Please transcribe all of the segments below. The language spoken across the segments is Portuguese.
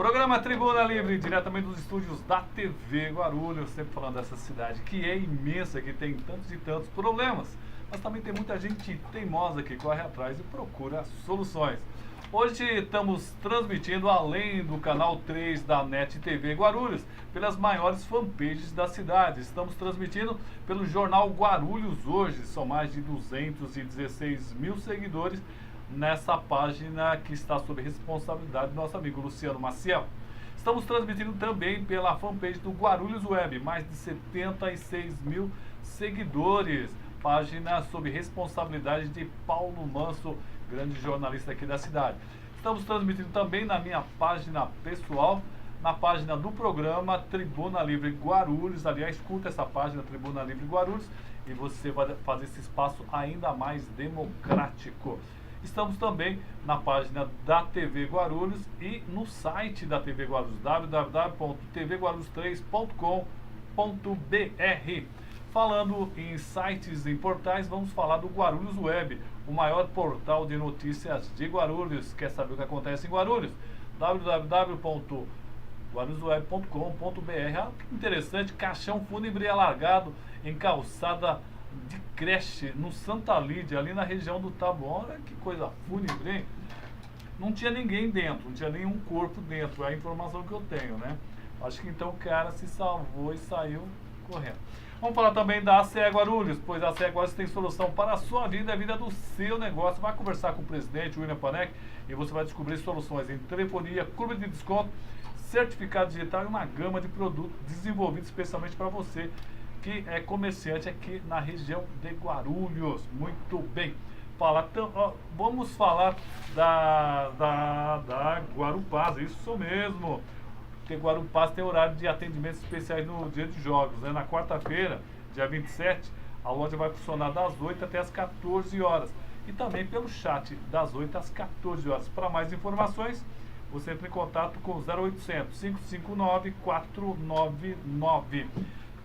Programa Tribuna Livre, diretamente dos estúdios da TV Guarulhos, sempre falando dessa cidade que é imensa, que tem tantos e tantos problemas, mas também tem muita gente teimosa que corre atrás e procura soluções. Hoje estamos transmitindo, além do canal 3 da NET TV Guarulhos, pelas maiores fanpages da cidade. Estamos transmitindo pelo jornal Guarulhos Hoje, são mais de 216 mil seguidores nessa página que está sob responsabilidade do nosso amigo Luciano Maciel. Estamos transmitindo também pela fanpage do Guarulhos Web, mais de 76 mil seguidores, página sob responsabilidade de Paulo Manso, grande jornalista aqui da cidade. Estamos transmitindo também na minha página pessoal, na página do programa Tribuna Livre Guarulhos. Aliás, curta essa página Tribuna Livre Guarulhos e você vai fazer esse espaço ainda mais democrático. Estamos também na página da TV Guarulhos e no site da TV Guarulhos, www.tvguarulhos3.com.br. Falando em sites e portais, vamos falar do Guarulhos Web, o maior portal de notícias de Guarulhos. Quer saber o que acontece em Guarulhos? www.guarulhosweb.com.br. Ah, que interessante, caixão fúnebre alargado em calçada de creche no Santa Lídia, ali na região do Taboão. Olha que coisa fúnebre, hein? Não tinha ninguém dentro, não tinha nenhum corpo dentro, é a informação que eu tenho, né? Acho que então o cara se salvou e saiu correndo. Vamos falar também da ACE Guarulhos, pois a ACE Guarulhos tem solução para a sua vida e a vida do seu negócio. Vai conversar com o presidente, William Panek, e você vai descobrir soluções em telefonia, clube de desconto, certificado digital e uma gama de produtos desenvolvidos especialmente para você que é comerciante aqui na região de Guarulhos. Muito bem. Vamos falar da Guarupaz, isso mesmo. Porque Guarupaz tem horário de atendimentos especiais no dia de jogos, né? Na quarta-feira, dia 27, a loja vai funcionar das 8 até as 14 horas. E também pelo chat, das 8 às 14 horas. Para mais informações, você entra em contato com 0800 559 499.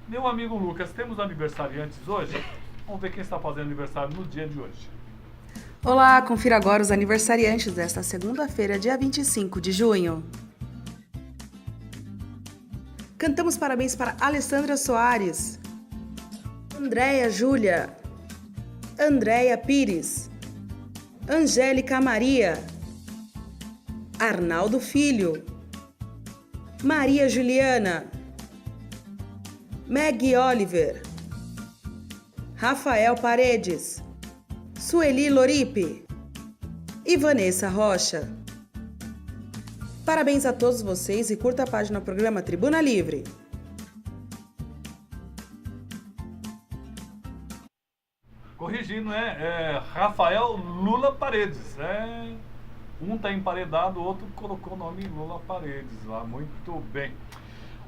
Meu amigo Lucas, temos aniversariantes hoje? Vamos ver quem está fazendo aniversário no dia de hoje. Olá, confira agora os aniversariantes desta segunda-feira, dia 25 de junho. Cantamos parabéns para Alessandra Soares, Andréia Júlia, Andréia Pires, Angélica Maria, Arnaldo Filho, Maria Juliana, Meg Oliver, Rafael Paredes, Sueli Loripe e Vanessa Rocha. Parabéns a todos vocês e curta a página do programa Tribuna Livre. Corrigindo, Rafael Lula Paredes. Um está emparedado, o outro colocou o nome Lula Paredes lá. Muito bem.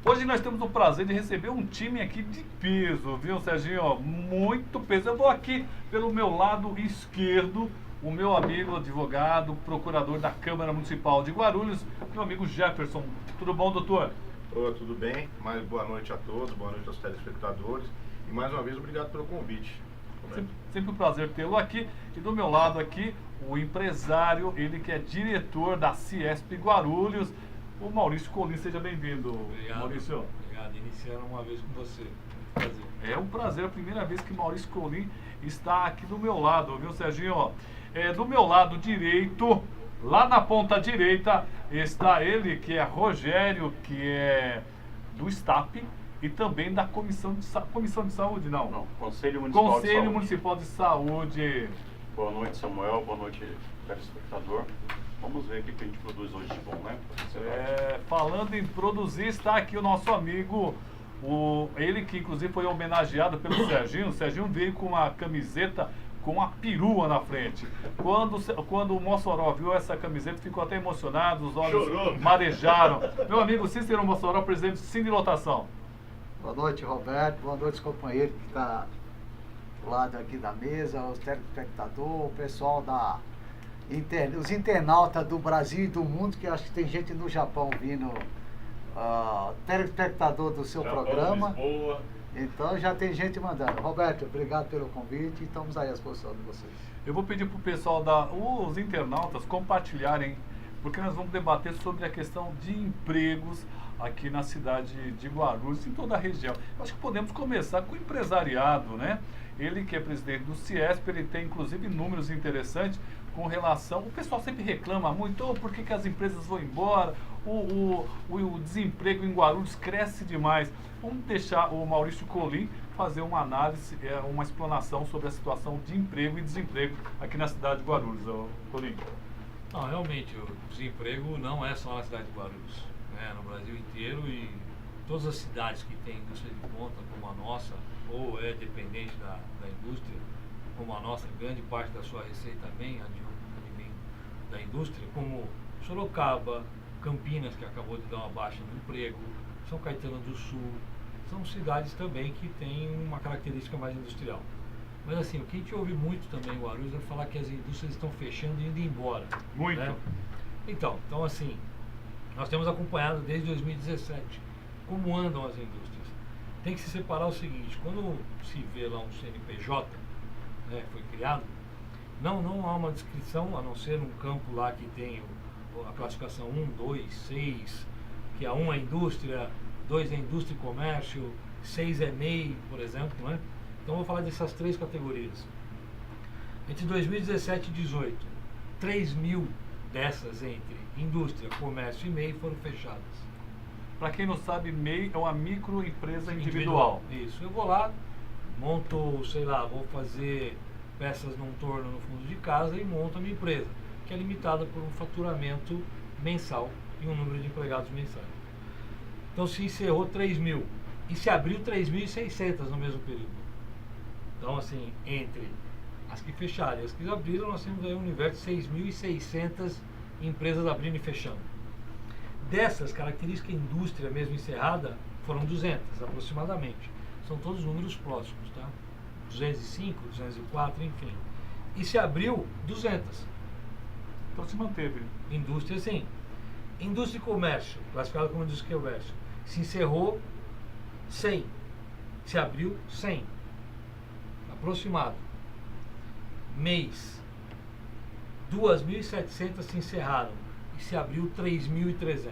Hoje nós temos o prazer de receber um time aqui de peso, viu, Serginho? Muito peso. Eu vou aqui pelo meu lado esquerdo, o meu amigo advogado, procurador da Câmara Municipal de Guarulhos, meu amigo Jefferson. Tudo bom, doutor? Tudo bem. Mais boa noite a todos, boa noite aos telespectadores. E mais uma vez, obrigado pelo convite. Sempre um prazer tê-lo aqui. E do meu lado aqui, o empresário, ele que é diretor da Ciesp Guarulhos, o Maurício Colim. Seja bem-vindo, Maurício. Obrigado. Iniciando uma vez com você. Prazer. É um prazer, a primeira vez que Maurício Colim está aqui do meu lado, viu, Serginho? Do meu lado direito, lá na ponta direita, está ele, que é Rogério, que é do STAP e também da Comissão de Saúde, não? Conselho Municipal de Saúde. Boa noite, Samuel. Boa noite, telespectador. Vamos ver o que a gente produz hoje de bom, né? Falando em produzir, está aqui o nosso amigo, ele que inclusive foi homenageado pelo Serginho. O Serginho veio com uma camiseta com a perua na frente. Quando o Mossoró viu essa camiseta, ficou até emocionado, os olhos marejaram. Meu amigo Cícero Mossoró, presidente do Cine Lotação. Boa noite, Roberto. Boa noite, companheiro que está do lado aqui da mesa, os telespectadores, o pessoal os internautas do Brasil e do mundo, que acho que tem gente no Japão vindo, telespectador do seu programa. Lisboa. Então já tem gente mandando. Roberto, obrigado pelo convite e estamos aí à disposição de vocês. Eu vou pedir para o pessoal os internautas compartilharem porque nós vamos debater sobre a questão de empregos aqui na cidade de Guarulhos, em toda a região. Eu acho que podemos começar com o empresariado, né? Ele que é presidente do Ciesp, ele tem inclusive números interessantes com relação... O pessoal sempre reclama muito, por que as empresas vão embora, o desemprego em Guarulhos cresce demais. Vamos deixar o Maurício Colim fazer uma análise, uma explanação sobre a situação de emprego e desemprego aqui na cidade de Guarulhos. Colim. Não, realmente, o desemprego não é só na cidade de Guarulhos, né? No Brasil inteiro, e todas as cidades que têm indústria de ponta, como a nossa, ou é dependente da indústria, como a nossa, grande parte da sua receita vem da indústria, como Sorocaba, Campinas, que acabou de dar uma baixa no emprego, São Caetano do Sul, são cidades também que têm uma característica mais industrial. Mas assim, o que a gente ouve muito também em Guarulhos é falar que as indústrias estão fechando e indo embora. Muito. Né? Então assim, nós temos acompanhado desde 2017 como andam as indústrias. Tem que se separar o seguinte: quando se vê lá um CNPJ, né, foi criado, não há uma descrição, a não ser num campo lá que tem a classificação 1, 2, 6, que a 1 é indústria, 2 é indústria e comércio, 6 é MEI, por exemplo, né? Então, vou falar dessas 3 categorias. Entre 2017 e 2018, 3 mil dessas entre indústria, comércio e MEI foram fechadas. Para quem não sabe, MEI é uma microempresa individual. Isso. Eu vou lá, monto, sei lá, vou fazer peças num torno no fundo de casa e monto a minha empresa, que é limitada por um faturamento mensal e um número de empregados mensais. Então, se encerrou 3 mil e se abriu 3.600 no mesmo período. Então, assim, entre as que fecharam e as que abriram, nós temos aí um universo de 6.600 empresas abrindo e fechando. Dessas, característica indústria mesmo encerrada, foram 200 aproximadamente. São todos números próximos, tá? 205, 204, enfim. E se abriu 200. Então se manteve. Indústria, sim. Indústria e comércio, classificado como indústria e comércio, se encerrou 100. Se abriu 100. Aproximado. Mês, 2.700 se encerraram e se abriu 3.300.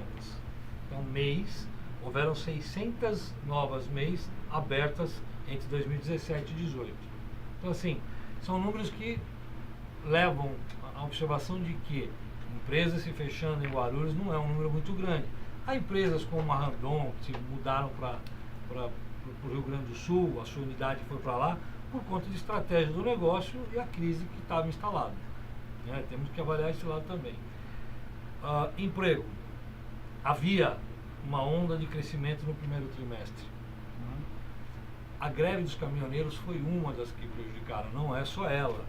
Então, mês, houveram 600 novas MEIs abertas entre 2017 e 2018. Então, assim, são números que levam à observação de que empresas se fechando em Guarulhos não é um número muito grande. Há empresas como a Randon, que se mudaram para o Rio Grande do Sul, a sua unidade foi para lá, por conta de estratégia do negócio e a crise que estava instalada. Né? Temos que avaliar esse lado também. Emprego. Havia uma onda de crescimento no primeiro trimestre. A greve dos caminhoneiros foi uma das que prejudicaram, não é só ela.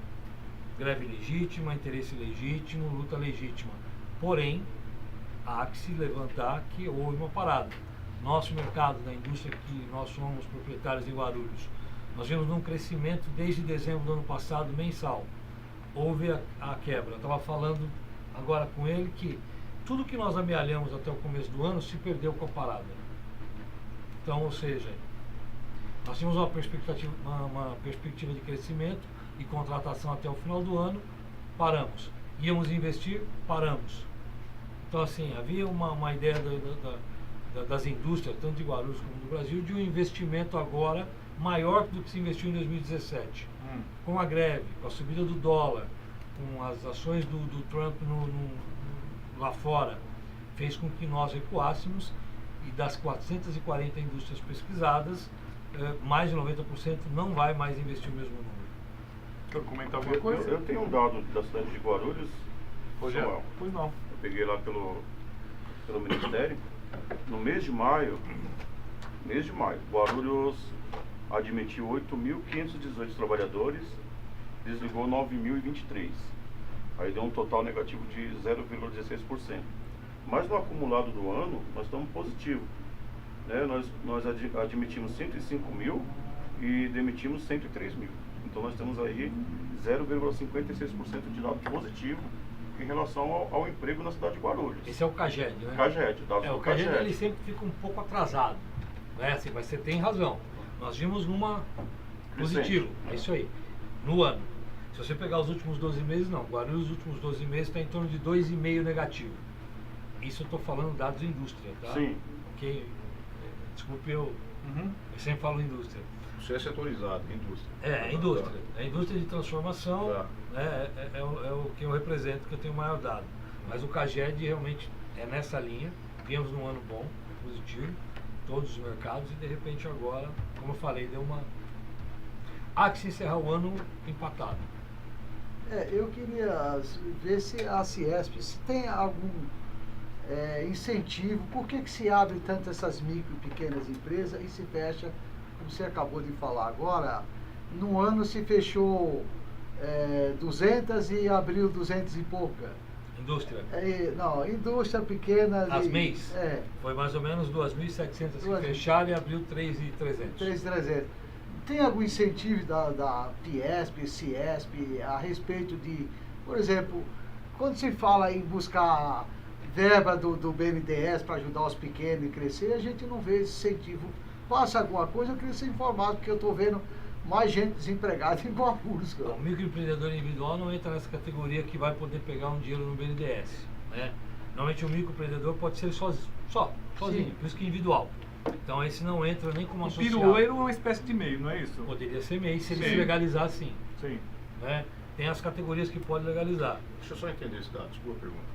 Greve legítima, interesse legítimo, luta legítima. Porém, há que se levantar que houve uma parada. Nosso mercado da indústria, que nós somos proprietários em Guarulhos, nós vimos um crescimento desde dezembro do ano passado mensal. Houve a quebra. Eu estava falando agora com ele que tudo que nós amealhamos até o começo do ano se perdeu com a parada. Então, ou seja, nós tínhamos uma perspectiva de crescimento e contratação até o final do ano, paramos. Íamos investir, paramos. Então, assim, havia uma ideia das indústrias, tanto de Guarulhos como do Brasil, de um investimento agora maior do que se investiu em 2017. Com a greve, com a subida do dólar, com as ações do Trump lá fora, fez com que nós recuássemos, e das 440 indústrias pesquisadas, mais de 90% não vai mais investir o mesmo número. Quer comentar alguma coisa? Eu tenho um dado da cidade de Guarulhos, Samuel. Pois não. Eu peguei lá pelo Ministério. No mês de maio, Guarulhos admitiu 8.518 trabalhadores, desligou 9.023. Aí deu um total negativo de 0,16%. Mas no acumulado do ano, nós estamos positivo. Né? Nós admitimos 105 mil e demitimos 103 mil. Então nós temos aí 0,56% de dado positivo em relação ao emprego na cidade de Guarulhos. Esse é o CAGED, né? CAGED, dados do o CAGED CAGED. Ele sempre fica um pouco atrasado, né? Assim, mas você tem razão. Nós vimos numa positivo, é isso aí, no ano. Se você pegar os últimos 12 meses, não. Guarulhos, os últimos 12 meses está em torno de 2,5 negativo. Isso eu estou falando dados de indústria, tá? Sim. Ok? Desculpe, eu sempre falo indústria. Você é setorizado, indústria. É, indústria. É a indústria de transformação, Tá. né, é o que eu represento, que eu tenho maior dado. Mas o CAGED realmente é nessa linha. Viemos num ano bom, positivo, todos os mercados, e de repente agora, como eu falei, deu uma... Há que se encerrar o ano empatado. Eu queria ver se a Ciesp se tem algum incentivo. Por que se abre tanto essas micro e pequenas empresas e se fecha, como você acabou de falar agora, no ano se fechou 200 e abriu 200 e pouca. Indústria. Não, indústria pequena. As MEIs? É. Foi mais ou menos 2.700 que 2.000. fecharam e abriu 3.300. 3.300. Tem algum incentivo da Fiesp, Ciesp, a respeito de, por exemplo, quando se fala em buscar verba do BNDES para ajudar os pequenos a crescer, a gente não vê esse incentivo. Faça alguma coisa, eu queria ser informado, porque eu estou vendo mais gente desempregada em Guarulhos. O microempreendedor individual não entra nessa categoria que vai poder pegar um dinheiro no BNDES, né? Normalmente o microempreendedor pode ser sozinho, Sim. por isso que é individual. Então esse não entra nem como O associado. pirueiro é uma espécie de meio, não é isso? Poderia ser MEI, se ele Sim. se legalizar sim, Sim. né? Tem as categorias que pode legalizar. Deixa eu só entender esse dado, desculpa a pergunta.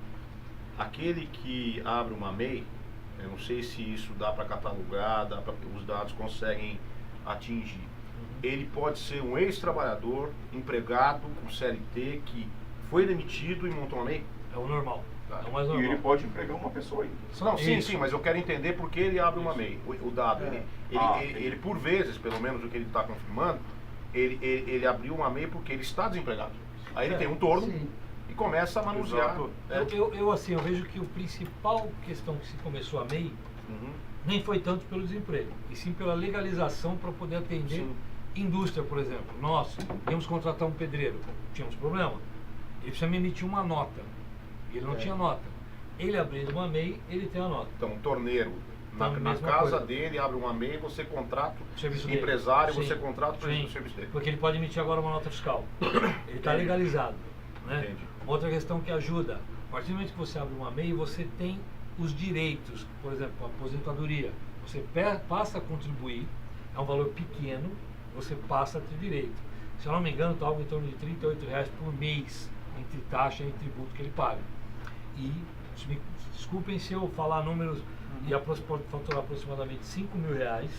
Aquele que abre uma MEI, eu não sei se isso dá para catalogar, os dados conseguem atingir. Ele pode ser um ex-trabalhador, empregado com CLT, que foi demitido e montou uma MEI? É o normal. Tá. É o mais E normal. ele pode empregar uma pessoa ainda. Não, sim, Isso. sim, mas eu quero entender por que ele abre uma Isso. MEI. O dado, É. ele, por vezes, pelo menos o que ele está confirmando, ele abriu uma MEI porque ele está desempregado. Aí ele tem um torno Sim. e começa a manusear. Exato. Eu vejo que o principal questão que se começou a MEI Uhum. nem foi tanto pelo desemprego, e sim pela legalização para poder atender Sim. indústria, por exemplo. Nós íamos contratar um pedreiro, tínhamos problema. Ele precisa me emitir uma nota. Ele não tinha nota. Ele abrindo uma MEI, ele tem a nota. Então, um torneiro. Então, Na mesma casa coisa. dele, abre uma MEI, você contrata O serviço o dele. empresário, Sim. você contrata Sim. o serviço dele. Porque ele pode emitir agora uma nota fiscal. Ele está legalizado. Né? Entendi. Uma outra questão que ajuda, a partir do momento que você abre uma MEI, você tem os direitos, por exemplo, a aposentadoria. Você passa a contribuir, é um valor pequeno, você passa a ter direito. Se eu não me engano, está algo em torno de R$ 38 por mês, entre taxa e tributo que ele paga. E, me desculpem se eu falar números, pode faturar aproximadamente R$ 5.000,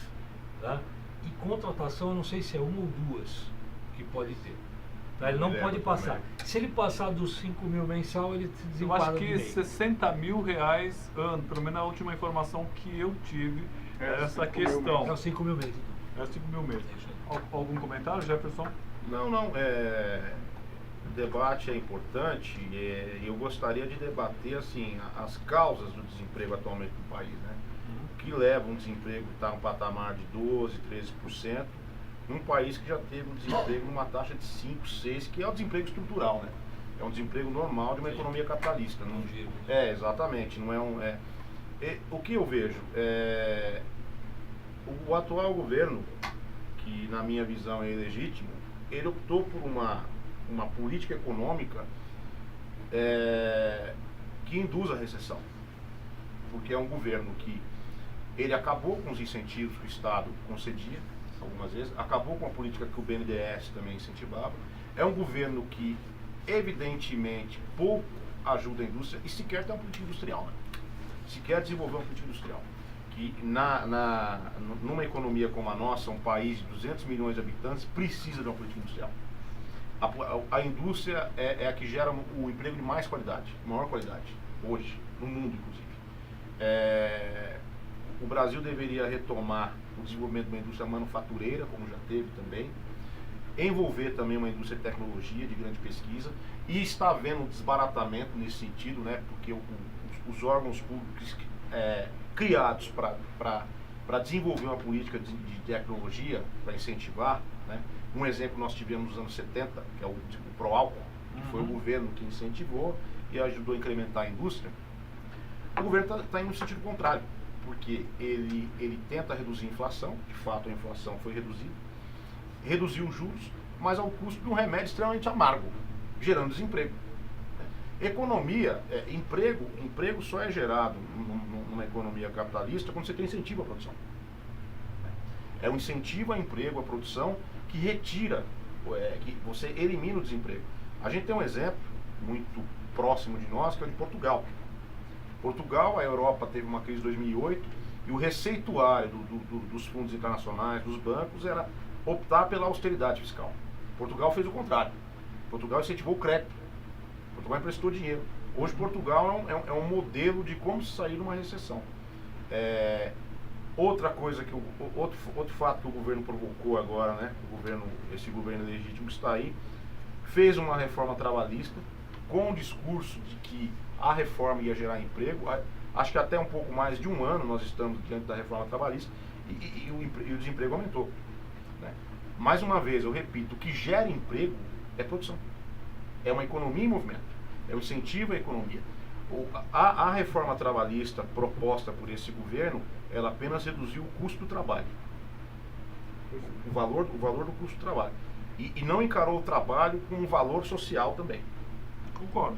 tá? E contratação, eu não sei se é uma ou duas que pode ter. Tá? Ele não Lembro pode passar. também. Se ele passar dos 5.000 mensal, ele se Eu desenquadra acho no que meio. R$60 mil ano, pelo menos a última informação que eu tive, É, essa 5 mil questão. É os 5.000 meses. Então. É 5 mil mesmo. É isso aí. Algum comentário, Jefferson? Não, o debate é importante e eu gostaria de debater assim as causas do desemprego atualmente no país, né? O que leva um desemprego que está no patamar de 12%, 13%, num país que já teve um desemprego numa taxa de 5%, 6%, que é o desemprego estrutural, né? É um desemprego normal de uma economia capitalista. Não, giro. exatamente. Não é o que eu vejo o atual governo, que na minha visão é ilegítimo, ele optou por uma política econômica que induz a recessão. Porque é um governo que ele acabou com os incentivos que o Estado concedia, algumas vezes, acabou com a política que o BNDES também incentivava. É um governo que, evidentemente, pouco ajuda a indústria e sequer tem uma política industrial, né? Sequer desenvolver uma política industrial. Que numa economia como a nossa, um país de 200 milhões de habitantes, precisa de uma política industrial. A indústria é a que gera o emprego de mais qualidade, maior qualidade, hoje, no mundo, inclusive. O Brasil deveria retomar o desenvolvimento de uma indústria manufatureira, como já teve também, envolver também uma indústria de tecnologia, de grande pesquisa, e está havendo um desbaratamento nesse sentido, né, porque os órgãos públicos criados para desenvolver uma política de tecnologia, para incentivar, né? Um exemplo nós tivemos nos anos 70, que é o Proálcool, que foi o governo que incentivou e ajudou a incrementar a indústria. O governo está indo no sentido contrário, porque ele tenta reduzir a inflação, de fato a inflação foi reduzida, reduziu os juros, mas ao custo de um remédio extremamente amargo, gerando desemprego. Economia, emprego só é gerado numa economia capitalista quando você tem incentivo à produção. É um incentivo a emprego, à produção, que retira, que você elimina o desemprego. A gente tem um exemplo muito próximo de nós, que é o de Portugal. Portugal, a Europa teve uma crise em 2008 e o receituário dos fundos internacionais, dos bancos, era optar pela austeridade fiscal. Portugal fez o contrário. Portugal incentivou o crédito. Portugal emprestou dinheiro. Hoje Portugal é um modelo de como sair de uma recessão. Outra coisa outro fato que o governo provocou agora, né? Esse governo legítimo que está aí, fez uma reforma trabalhista com o discurso de que a reforma ia gerar emprego. Acho que até um pouco mais de um ano nós estamos diante da reforma trabalhista e o desemprego aumentou, né? Mais uma vez, eu repito, o que gera emprego é produção. É uma economia em movimento. É um incentivo à economia. A reforma trabalhista proposta por esse governo, ela apenas reduziu o custo do trabalho. O valor do custo do trabalho. E não encarou o trabalho com um valor social também. Concordo.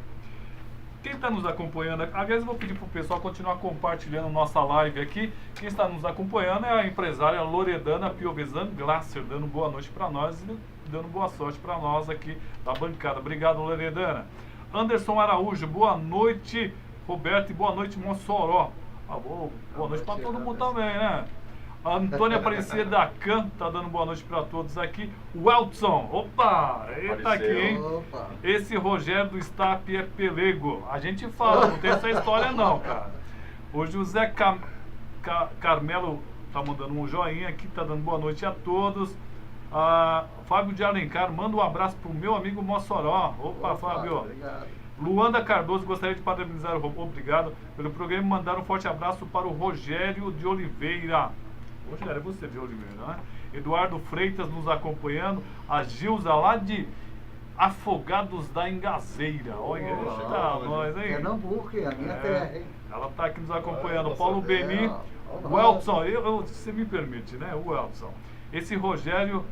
Quem está nos acompanhando, aliás, eu vou pedir para o pessoal continuar compartilhando nossa live aqui. Quem está nos acompanhando é a empresária Loredana Piovesan Glasser, dando boa noite para nós e dando boa sorte para nós aqui da bancada. Obrigado, Loredana. Anderson Araújo, boa noite, Roberto, e boa noite, Mossoró. Boa noite para todo mundo também, né? A Antônia Aparecida da Can tá dando boa noite para todos aqui. O Elton, opa, ele tá aqui, hein? Opa. Esse Rogério do Staff é pelego. A gente fala, não tem essa história não, cara. O José Carmelo tá mandando um joinha aqui, tá dando boa noite a todos. Fábio de Alencar, manda um abraço pro meu amigo Mossoró. Opa, Fábio. Obrigado. Luanda Cardoso, gostaria de parabenizar o robô, obrigado pelo programa, mandar um forte abraço para o Rogério de Oliveira. Rogério, é você de Oliveira, né? Eduardo Freitas nos acompanhando, a Gilza lá de Afogados da Engazeira. Olha, tá nós, hein? Pernambuco, é a minha terra, hein? Ela tá aqui nos acompanhando. Paulo É, Beni, ó, o Elton, você me permite, né? O Elton. Esse Rogério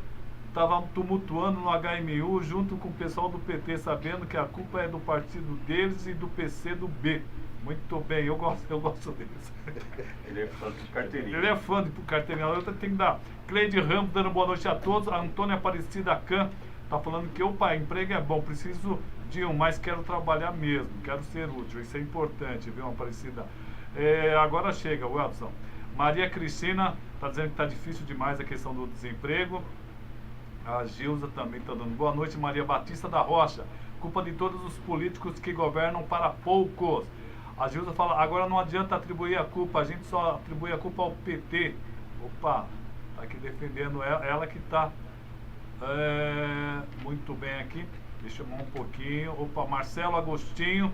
estava tumultuando no HMU junto com o pessoal do PT, sabendo que a culpa é do partido deles e do PC do B. Muito bem, eu gosto deles. Ele é fã de carteirinha. Ele é fã de carteirinha. Eu tenho que dar. Cleide Ramos dando boa noite a todos. A Antônia Aparecida Can tá falando que, opa, emprego é bom, preciso de um, mas quero trabalhar mesmo, quero ser útil. Isso é importante, viu, Aparecida? Agora chega, Wilson. Maria Cristina tá dizendo que tá difícil demais a questão do desemprego. A Gilza também está dando boa noite. Maria Batista da Rocha, culpa de todos os políticos que governam para poucos. A Gilza fala, agora não adianta atribuir a culpa, a gente só atribui a culpa ao PT. Opa, tá aqui defendendo ela que está muito bem aqui. Deixa eu chamar um pouquinho. Opa, Marcelo Agostinho.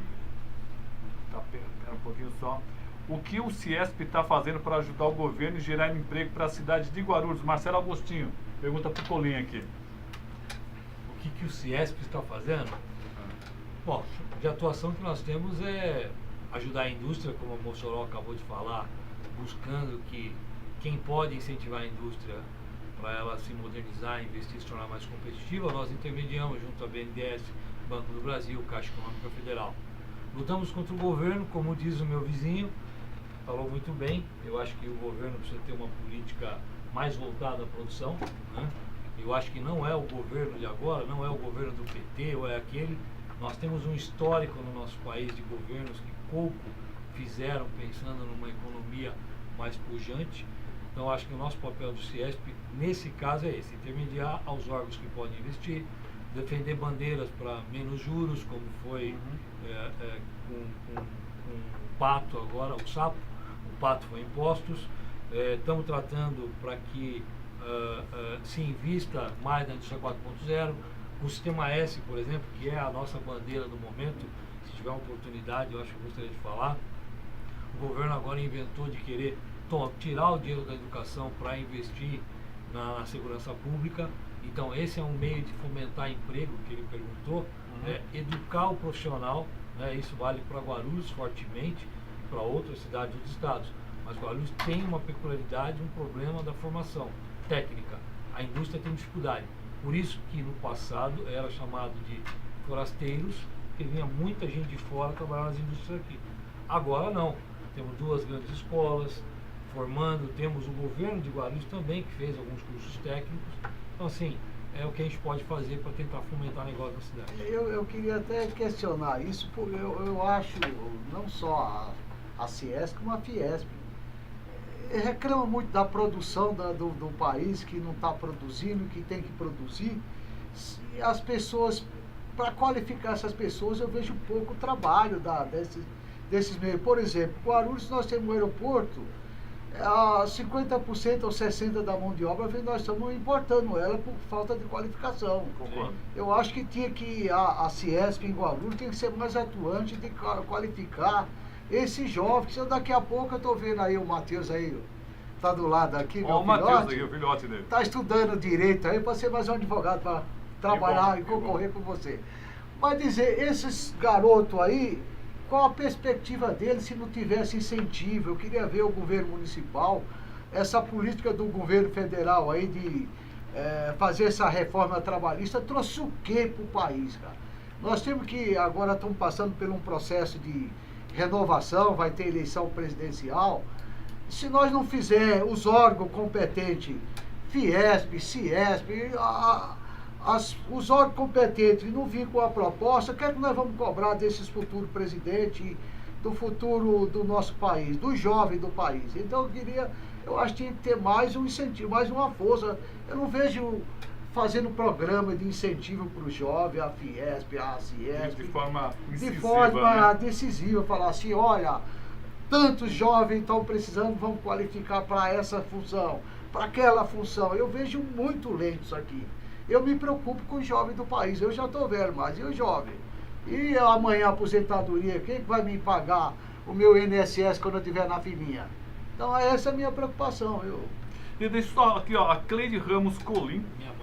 Tá, pera um pouquinho só. O que o Ciesp está fazendo para ajudar o governo e gerar emprego para a cidade de Guarulhos? Marcelo Agostinho, pergunta para o Colinha aqui. O que o Ciesp está fazendo? Bom, de atuação que nós temos é ajudar a indústria, como o Mossoró acabou de falar, buscando que quem pode incentivar a indústria para ela se modernizar, investir, se tornar mais competitiva, nós intermediamos junto à BNDES, Banco do Brasil, Caixa Econômica Federal. Lutamos contra o governo, como diz o meu vizinho, falou muito bem. Eu acho que o governo precisa ter uma política mais voltada à produção, né? Eu acho que não é o governo de agora, não é o governo do PT ou é aquele. Nós temos um histórico no nosso país de governos que pouco fizeram pensando numa economia mais pujante. Então acho que o nosso papel do Ciesp, nesse caso, é esse: intermediar aos órgãos que podem investir, defender bandeiras para menos juros, como foi com o pato agora, o sapo, o pato foi impostos. Estamos tratando para que se invista mais na indústria 4.0. O Sistema S, por exemplo, que é a nossa bandeira do momento, se tiver uma oportunidade, eu acho que eu gostaria de falar. O governo agora inventou de querer tirar o dinheiro da educação para investir na segurança pública. Então esse é um meio de fomentar emprego, que ele perguntou, educar o profissional, né? Isso vale para Guarulhos fortemente, para outras cidades dos estados. Mas Guarulhos tem uma peculiaridade, um problema da formação técnica. A indústria tem dificuldade. Por isso que no passado era chamado de forasteiros, porque vinha muita gente de fora trabalhar nas indústrias aqui. Agora não. Temos 2 grandes escolas formando, temos o governo de Guarulhos também, que fez alguns cursos técnicos. Então, assim, é o que a gente pode fazer para tentar fomentar o negócio na cidade. Eu queria até questionar isso, porque eu acho, não só a Ciesc, como a Fiesp, reclama muito da produção do país, que não está produzindo, que tem que produzir. E as pessoas, para qualificar essas pessoas, eu vejo pouco trabalho desses meios. Por exemplo, em Guarulhos nós temos um aeroporto, 50% ou 60% da mão de obra nós estamos importando ela por falta de qualificação. Concordo. Eu acho que tinha que a Ciesp em Guarulhos tem que ser mais atuante de qualificar esses jovens. Daqui a pouco eu estou vendo aí o Matheus aí, tá do lado aqui, Ó, o meu Matheus filhote. aqui, o filhote dele. Está estudando direito aí para ser mais um advogado para trabalhar Que e bom, que concorrer com você. Mas dizer, esses garotos aí, qual a perspectiva deles se não tivesse incentivo? Eu queria ver o governo municipal, essa política do governo federal aí de fazer essa reforma trabalhista, trouxe o quê para o país, cara? Nós temos que, agora estamos passando por um processo de renovação, vai ter eleição presidencial. Se nós não fizer os órgãos competentes, Fiesp, Ciesp, os órgãos competentes não vir com a proposta, o que é que nós vamos cobrar desses futuros presidentes, do futuro do nosso país, do jovem do país? Então eu acho que tinha que ter mais um incentivo, mais uma força. Eu não vejo fazendo programa de incentivo para o jovem, a Fiesp, a Ciesp. De forma incisiva, De forma né? decisiva, falar assim, olha, tantos jovens estão precisando, vamos qualificar para essa função, para aquela função. Eu vejo muito lento isso aqui. Eu me preocupo com os jovens do país. Eu já estou velho, mas e o jovem? E amanhã a aposentadoria, quem vai me pagar o meu INSS quando eu estiver na filinha? Então essa é a minha preocupação. E deixa só aqui, ó, a Cleide Ramos Colim. Minha mãe.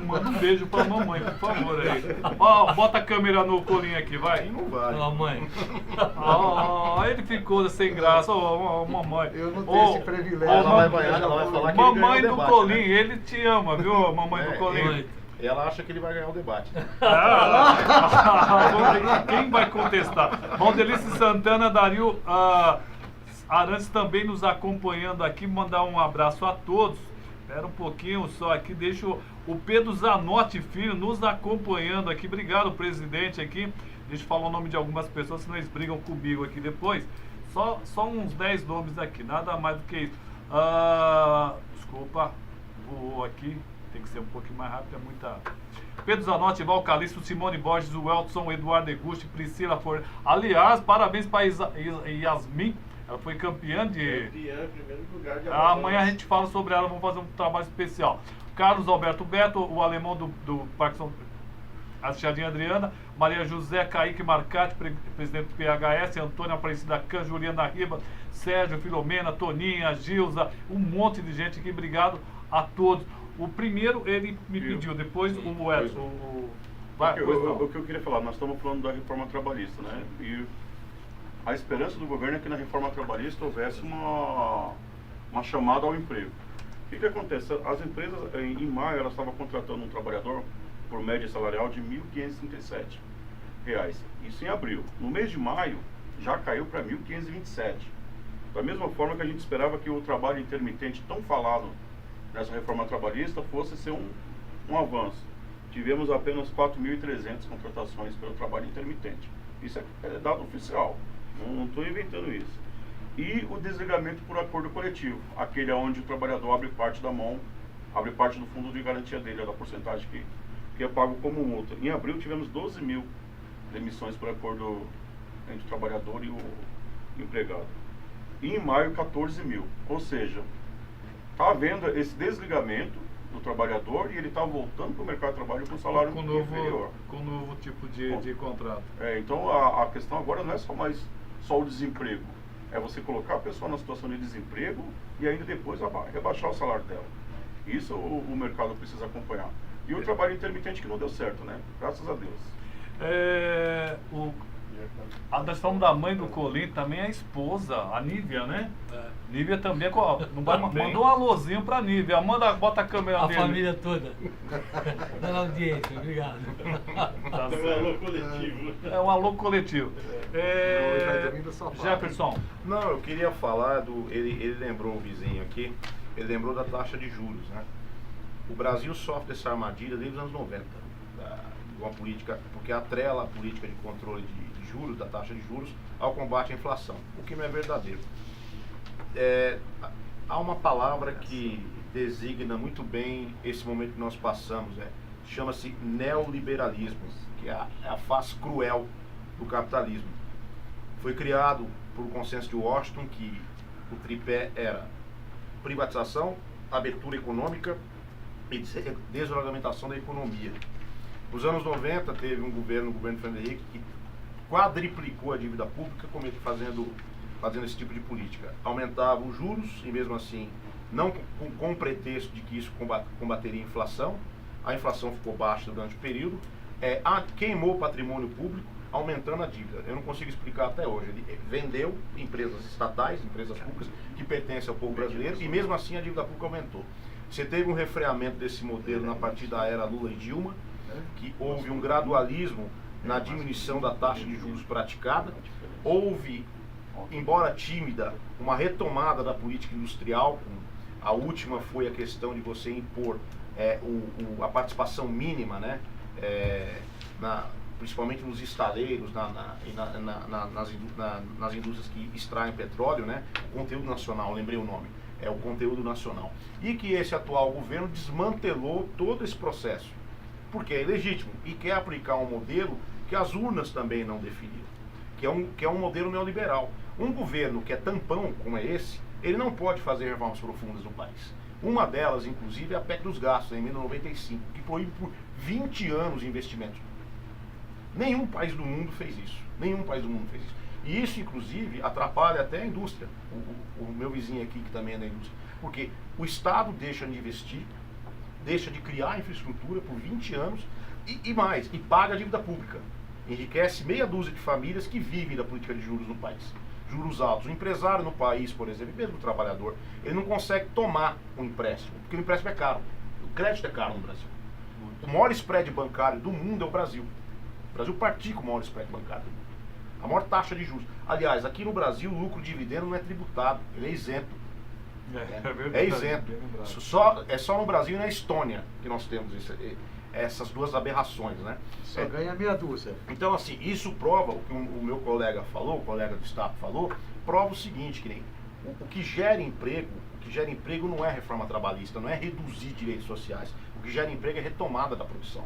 Manda um beijo pra mamãe, por favor aí. Ó, bota a câmera no Colim aqui, vai. Aí não vale. Ó, mãe. Ó, ele ficou sem graça, ó, mamãe. Eu não tenho esse privilégio. Ela vai banhar, ela vai falar que ele Mamãe ganhou do o debate, Colim, né? ele te ama, viu, mamãe do É, Colim? Mãe. Ela acha que ele vai ganhar o debate. Quem vai contestar? Valdelice Santana, Dario Arantes também nos acompanhando aqui. Mandar um abraço a todos. Espera um pouquinho só aqui. Deixa o Pedro Zanotti Filho nos acompanhando aqui. Obrigado, presidente, aqui. Deixa eu falar o nome de algumas pessoas, senão eles brigam comigo aqui depois. Só uns 10 nomes aqui, nada mais do que isso. Desculpa, voou aqui. Tem que ser um pouquinho mais rápido, é muita... Pedro Zanotti, Val Calixto, Simone Borges, o Elton, Eduardo Egusti, Priscila For. Aliás, parabéns para Yasmin. Ela foi campeã de... Campeã, primeiro lugar de Amanhã a gente fala sobre ela, vamos fazer um trabalho especial. Carlos Alberto Beto, o alemão do Parque São... A Chiadinha Adriana, Maria José Kaique Marcati, presidente do PHS, Antônia Aparecida Can, Juliana Riba, Sérgio, Filomena, Toninha, Gilza, um monte de gente aqui, obrigado a todos. O primeiro ele me pediu, depois o Edson. O que eu queria falar, nós estamos falando da reforma trabalhista, né? E a esperança do governo é que na reforma trabalhista houvesse uma chamada ao emprego. O que acontece? As empresas, em maio, elas estavam contratando um trabalhador por média salarial de R$ 1.537. Isso em abril. No mês de maio, já caiu para R$ 1.527. Da mesma forma que a gente esperava que o trabalho intermitente tão falado nessa reforma trabalhista fosse ser um avanço. Tivemos apenas 4.300 contratações pelo trabalho intermitente. Isso é dado oficial, não estou inventando isso. E o desligamento por acordo coletivo, aquele onde o trabalhador abre parte da mão, abre parte do fundo de garantia dele, da porcentagem que é pago como multa. Em abril tivemos 12 mil demissões por acordo entre o trabalhador e o empregado. E em maio 14 mil, ou seja, está havendo esse desligamento do trabalhador e ele está voltando para o mercado de trabalho com salário inferior. Com um novo tipo de contrato. Então a questão agora não é só o desemprego, é você colocar a pessoa na situação de desemprego e ainda depois rebaixar o salário dela. Isso o mercado precisa acompanhar. E o trabalho intermitente que não deu certo, né? Graças a Deus. Nós falamos da mãe do Colim, também a esposa, a Nívia, né? Nívia também, mandou um alôzinho pra Nívia. Bota a câmera A dele. família toda. Pela audiência, obrigado. Tá É um certo. alô coletivo. É um alô coletivo. Hoje vai dormir no sofá. Jefferson, Não, eu queria falar ele lembrou o vizinho aqui, ele lembrou da taxa de juros, né? O Brasil sofre dessa armadilha desde os anos 90, de uma política, porque atrela a política de controle de juros, da taxa de juros, ao combate à inflação, o que não é verdadeiro. Há uma palavra que designa muito bem esse momento que nós passamos, chama-se neoliberalismo, que é a face cruel do capitalismo. Foi criado por consenso de Washington que o tripé era privatização, abertura econômica e desregulamentação da economia. Nos anos 90 teve o governo Fernando Henrique, que quadriplicou a dívida pública fazendo esse tipo de política. Aumentava os juros e mesmo assim, não com o pretexto de que isso combateria a inflação. A inflação ficou baixa durante o período. Queimou o patrimônio público, aumentando a dívida. Eu não consigo explicar até hoje. Ele vendeu empresas estatais, empresas públicas que pertencem ao povo brasileiro e mesmo assim a dívida pública aumentou. Você teve um refreamento desse modelo na partir da era Lula e Dilma, que houve um gradualismo na diminuição da taxa de juros praticada. Houve, embora tímida, uma retomada da política industrial. A última foi a questão de você impor a participação mínima, né? Principalmente nos estaleiros, nas indústrias que extraem petróleo, né? O conteúdo nacional, lembrei o nome, é o conteúdo nacional. E que esse atual governo desmantelou todo esse processo, porque é ilegítimo e quer aplicar um modelo que as urnas também não definiram, que é um modelo neoliberal. Um governo que é tampão, como é esse, ele não pode fazer reformas profundas no país. Uma delas, inclusive, é a PEC dos gastos, em 1995, que proíbe por 20 anos investimentos. Nenhum país do mundo fez isso. Nenhum país do mundo fez isso. E isso, inclusive, atrapalha até a indústria. O meu vizinho aqui, que também é da indústria. Porque o Estado deixa de investir, deixa de criar infraestrutura por 20 anos e mais, e paga a dívida pública. Enriquece meia dúzia de famílias que vivem da política de juros no país. Juros altos. O empresário no país, por exemplo, mesmo o trabalhador, ele não consegue tomar um empréstimo, porque o empréstimo é caro. O crédito é caro no Brasil. O maior spread bancário do mundo é o Brasil. O Brasil pratica o maior spread bancário do mundo. A maior taxa de juros. Aliás, aqui no Brasil, o lucro de dividendo não é tributado, ele é isento. É isento. É só no Brasil e na Estônia que nós temos essas duas aberrações, né? Só ganha meia dúzia. Então, assim, isso prova, o que o meu colega falou, o colega do Estado falou, prova o seguinte, que nem o que gera emprego não é reforma trabalhista, não é reduzir direitos sociais. O que gera emprego é retomada da produção.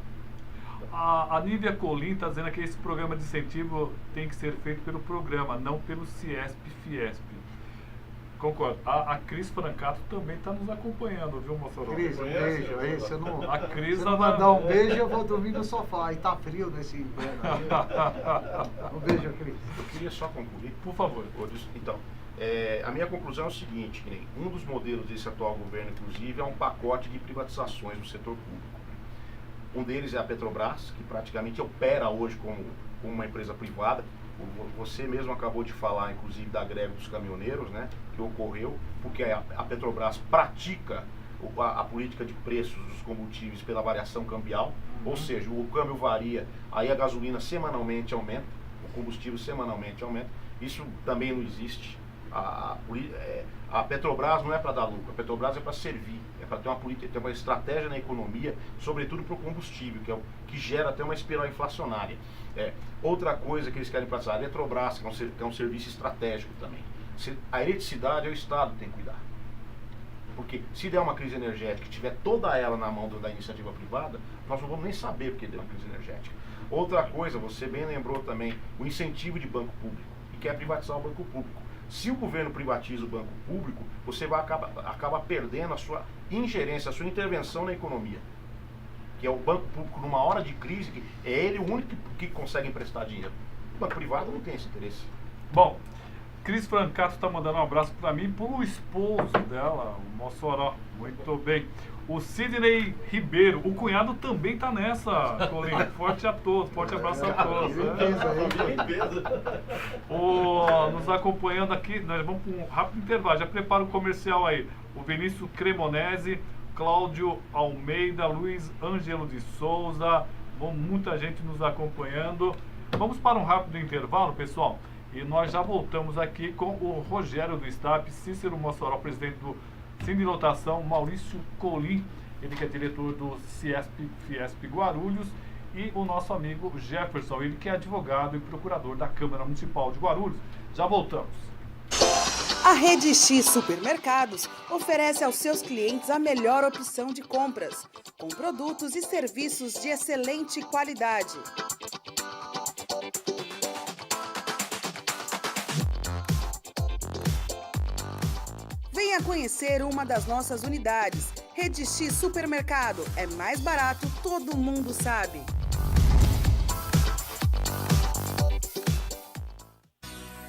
A Nívia Colim está dizendo que esse programa de incentivo tem que ser feito pelo programa, não pelo Ciesp-Fiesp. Concordo. A Cris Francato também está nos acompanhando, viu, Mossoró? Cris, um beijo aí. Se eu não, A Cris se eu não mandar um beijo, eu vou dormir no sofá. E tá frio nesse inverno. Um beijo, Cris. Eu queria só concluir. Por favor. Então, a minha conclusão é o seguinte, que nem um dos modelos desse atual governo, inclusive, é um pacote de privatizações do setor público. Um deles é a Petrobras, que praticamente opera hoje como uma empresa privada. Você mesmo acabou de falar, inclusive, da greve dos caminhoneiros, né, que ocorreu, porque a Petrobras pratica a política de preços dos combustíveis pela variação cambial, ou seja, o câmbio varia, aí a gasolina semanalmente aumenta, o combustível semanalmente aumenta. Isso também não existe. A Petrobras não é para dar lucro, a Petrobras é para servir, é para ter uma política, ter uma estratégia na economia, sobretudo para o combustível, que gera até uma espiral inflacionária. Outra coisa que eles querem privatizar, a Eletrobras, que é um serviço estratégico também. A eletricidade é o Estado que tem que cuidar. Porque se der uma crise energética e tiver toda ela na mão da iniciativa privada, nós não vamos nem saber porque deu uma crise energética. Outra coisa, você bem lembrou também, o incentivo de banco público, e quer privatizar o banco público. Se o governo privatiza o banco público, você vai acabar perdendo a sua ingerência, a sua intervenção na economia. Que é o banco público, numa hora de crise, é ele o único que consegue emprestar dinheiro. O banco privado não tem esse interesse. Bom, Cris Francato está mandando um abraço para mim e para o esposo dela, o Mossoró. Muito bem. O Sidney Ribeiro, o cunhado também está nessa, Colinho. Forte a todos, forte abraço a todos. Nos acompanhando aqui, nós vamos para um rápido intervalo. Já prepara o comercial aí. O Vinícius Cremonese, Cláudio Almeida, Luiz Ângelo de Souza, muita gente nos acompanhando. Vamos para um rápido intervalo, pessoal, e nós já voltamos aqui com o Rogério do Estap, Cícero Mossoró, presidente do Sindilotação, Maurício Colim, ele que é diretor do Fiesp Guarulhos, e o nosso amigo Jefferson, ele que é advogado e procurador da Câmara Municipal de Guarulhos. Já voltamos. A Rede X Supermercados oferece aos seus clientes a melhor opção de compras, com produtos e serviços de excelente qualidade. Venha conhecer uma das nossas unidades. Rede X Supermercado. É mais barato, todo mundo sabe.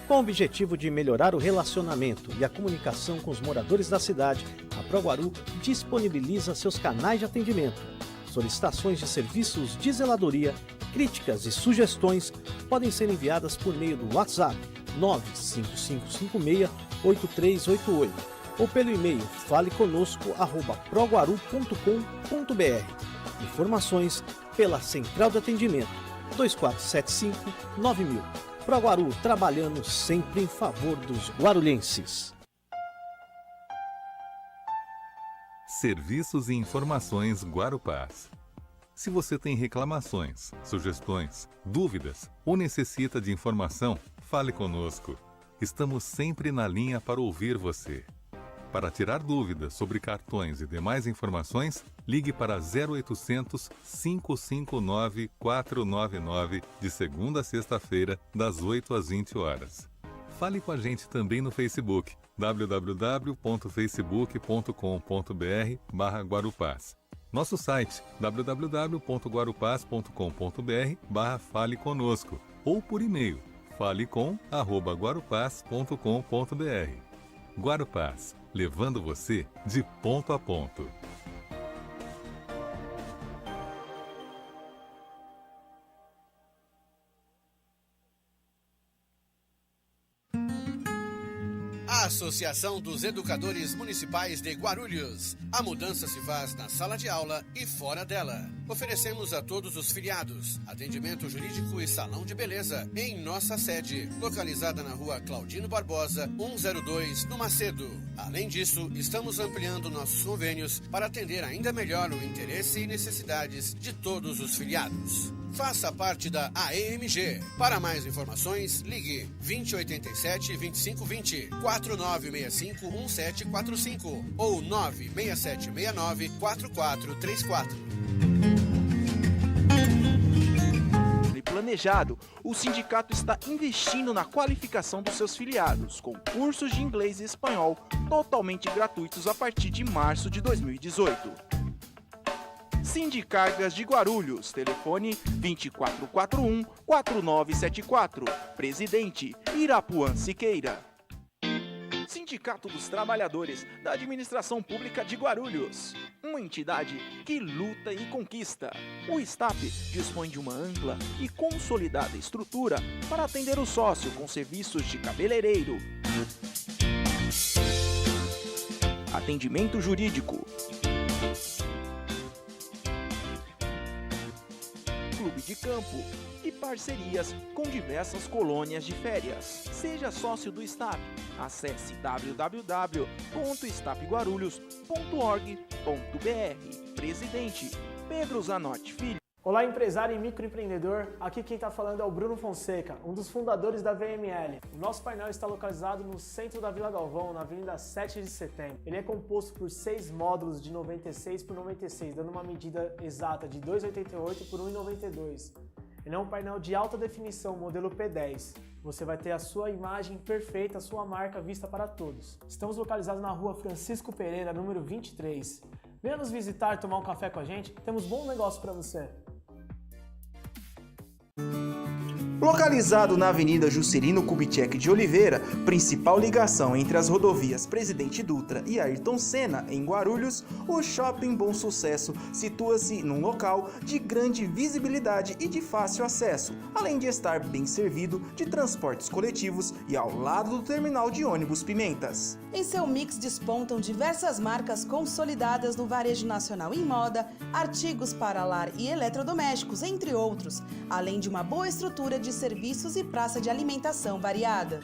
Com o objetivo de melhorar o relacionamento e a comunicação com os moradores da cidade, a ProGuaru disponibiliza seus canais de atendimento. Solicitações de serviços de zeladoria, críticas e sugestões podem ser enviadas por meio do WhatsApp 95556-8388 ou pelo e-mail faleconosco@proguaru.com.br. Informações pela Central de Atendimento 2475-9000. ProGuaru, trabalhando sempre em favor dos guarulhenses. Serviços e informações Guarupaz. Se você tem reclamações, sugestões, dúvidas ou necessita de informação, fale conosco. Estamos sempre na linha para ouvir você. Para tirar dúvidas sobre cartões e demais informações, ligue para 0800 559 499 de segunda a sexta-feira, das 8 às 20 horas. Fale com a gente também no Facebook, www.facebook.com.br/Guarupaz. Nosso site, www.guarupaz.com.br/Fale Conosco, ou por e-mail, falecom@guarupaz.com.br. Guarupaz, levando você de ponto a ponto. Associação dos Educadores Municipais de Guarulhos. A mudança se faz na sala de aula e fora dela. Oferecemos a todos os filiados atendimento jurídico e salão de beleza em nossa sede, localizada na rua Claudino Barbosa, 102, no Macedo. Além disso, estamos ampliando nossos convênios para atender ainda melhor o interesse e necessidades de todos os filiados. Faça parte da AEMG. Para mais informações, ligue 2087-2520, 4965-1745 ou 96769-4434. Planejado, o sindicato está investindo na qualificação dos seus filiados, com cursos de inglês e espanhol totalmente gratuitos a partir de março de 2018. Sindicargas de Guarulhos, telefone 2441-4974, presidente Irapuan Siqueira. Sindicato dos Trabalhadores da Administração Pública de Guarulhos, uma entidade que luta e conquista. O STAP dispõe de uma ampla e consolidada estrutura para atender o sócio com serviços de cabeleireiro, atendimento jurídico, clube de campo e parcerias com diversas colônias de férias. Seja sócio do STAP. Acesse www.stapguarulhos.org.br. Presidente Pedro Zanotti Filho. Olá, empresário e microempreendedor. Aqui quem está falando é o Bruno Fonseca, um dos fundadores da VML. O nosso painel está localizado no centro da Vila Galvão, na Avenida 7 de Setembro. Ele é composto por 6 módulos de 96 por 96, dando uma medida exata de 2,88 por 1,92. Ele é um painel de alta definição, modelo P10. Você vai ter a sua imagem perfeita, a sua marca vista para todos. Estamos localizados na rua Francisco Pereira, número 23. Venha nos visitar, tomar um café com a gente. Temos bom negócio para você. Localizado na Avenida Juscelino Kubitschek de Oliveira, principal ligação entre as rodovias Presidente Dutra e Ayrton Senna, em Guarulhos, o Shopping Bom Sucesso situa-se num local de grande visibilidade e de fácil acesso, além de estar bem servido de transportes coletivos e ao lado do terminal de ônibus Pimentas. Em seu mix despontam diversas marcas consolidadas no varejo nacional em moda, artigos para lar e eletrodomésticos, entre outros, além de uma boa estrutura de serviços e praça de alimentação variada.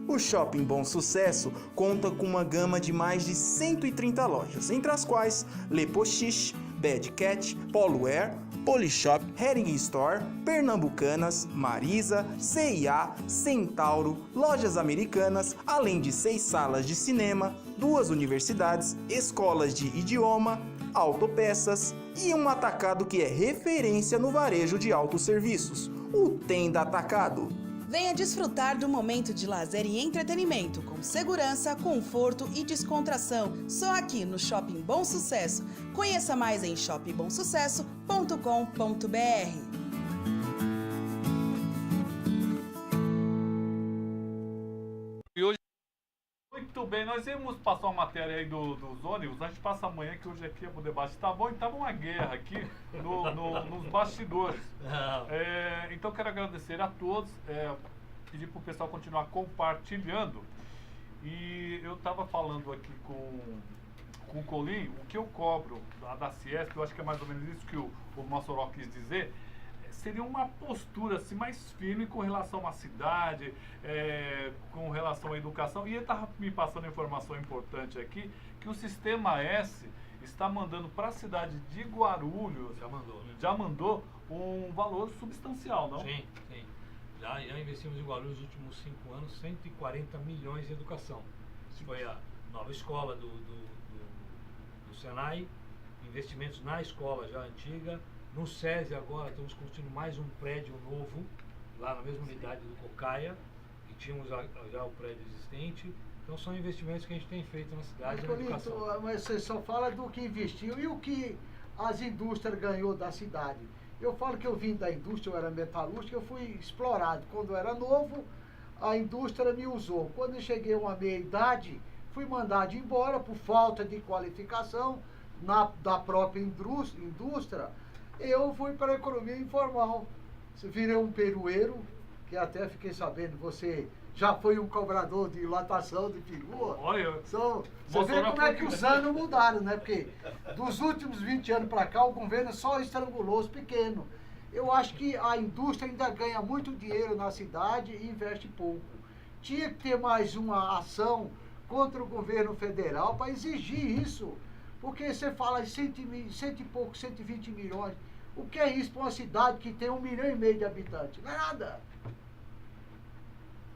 O Shopping Bom Sucesso conta com uma gama de mais de 130 lojas, entre as quais Le Pochiche, Bad Cat, Polo Wear, Polishop, Hering Store, Pernambucanas, Marisa, C&A, Centauro, lojas americanas, além de 6 salas de cinema, 2 universidades, escolas de idioma, autopeças e um atacado que é referência no varejo de autosserviços, o Tenda Atacado. Venha desfrutar do momento de lazer e entretenimento com segurança, conforto e descontração, só aqui no Shopping Bom Sucesso. Conheça mais em shoppingbomsucesso.com.br. E hoje, muito bem, nós íamos passar uma matéria aí dos ônibus, a gente passa amanhã, que hoje aqui o debate está bom, e estava uma guerra aqui nos bastidores. Então quero agradecer a todos, pedir para o pessoal continuar compartilhando. E eu estava falando aqui com o Colim, o que eu cobro da Ciesp, eu acho que é mais ou menos isso que o Mossoró quis dizer, seria uma postura assim, mais firme com relação à cidade, com relação à educação. E ele estava me passando informação importante aqui, que o Sistema S está mandando para a cidade de Guarulhos, já mandou um valor substancial, não? Sim, sim. Já investimos em Guarulhos nos últimos 5 anos 140 milhões em educação. Foi a nova escola do Senai, investimentos na escola já antiga. No SESI agora estamos construindo mais um prédio novo, lá na mesma unidade do Cocaia, e tínhamos já o prédio existente. Então são investimentos que a gente tem feito na cidade. Mas você só fala do que investiu e o que as indústrias ganhou da cidade. Eu falo que eu vim da indústria, eu era metalúrgico, eu fui explorado. Quando eu era novo, a indústria me usou. Quando eu cheguei a uma meia-idade, fui mandado embora por falta de qualificação da própria indústria. Eu fui para a economia informal. Virei um perueiro, que até fiquei sabendo, você já foi um cobrador de lotação de perua. Olha, você vê como é que os anos mudaram, né? Porque dos últimos 20 anos para cá, o governo só estrangulou os pequenos. Eu acho que a indústria ainda ganha muito dinheiro na cidade e investe pouco. Tinha que ter mais uma ação contra o governo federal para exigir isso. Porque você fala em 120 milhões. O que é isso para uma cidade que tem 1,5 milhão de habitantes? Não é nada.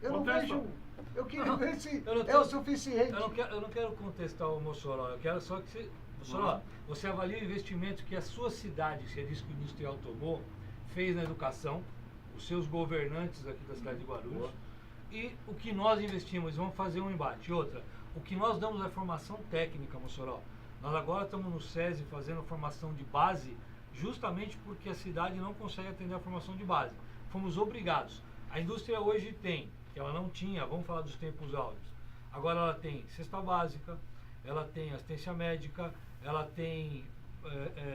Eu não vejo. Eu queria ver se é o suficiente. Eu não quero contestar o Mossoró. Eu quero só que você... Mossoró, você avalie o investimento que a sua cidade, Serviço Industrial, tomou, fez na educação, os seus governantes aqui da cidade de Guarulhos, e o que nós investimos. Vamos fazer um embate. Outra, o que nós damos é formação técnica, Mossoró. Nós agora estamos no SESI fazendo formação de base, justamente porque a cidade não consegue atender a formação de base. Fomos obrigados. A indústria hoje tem, que ela não tinha, vamos falar dos tempos áureos. Agora ela tem cesta básica, ela tem assistência médica, ela tem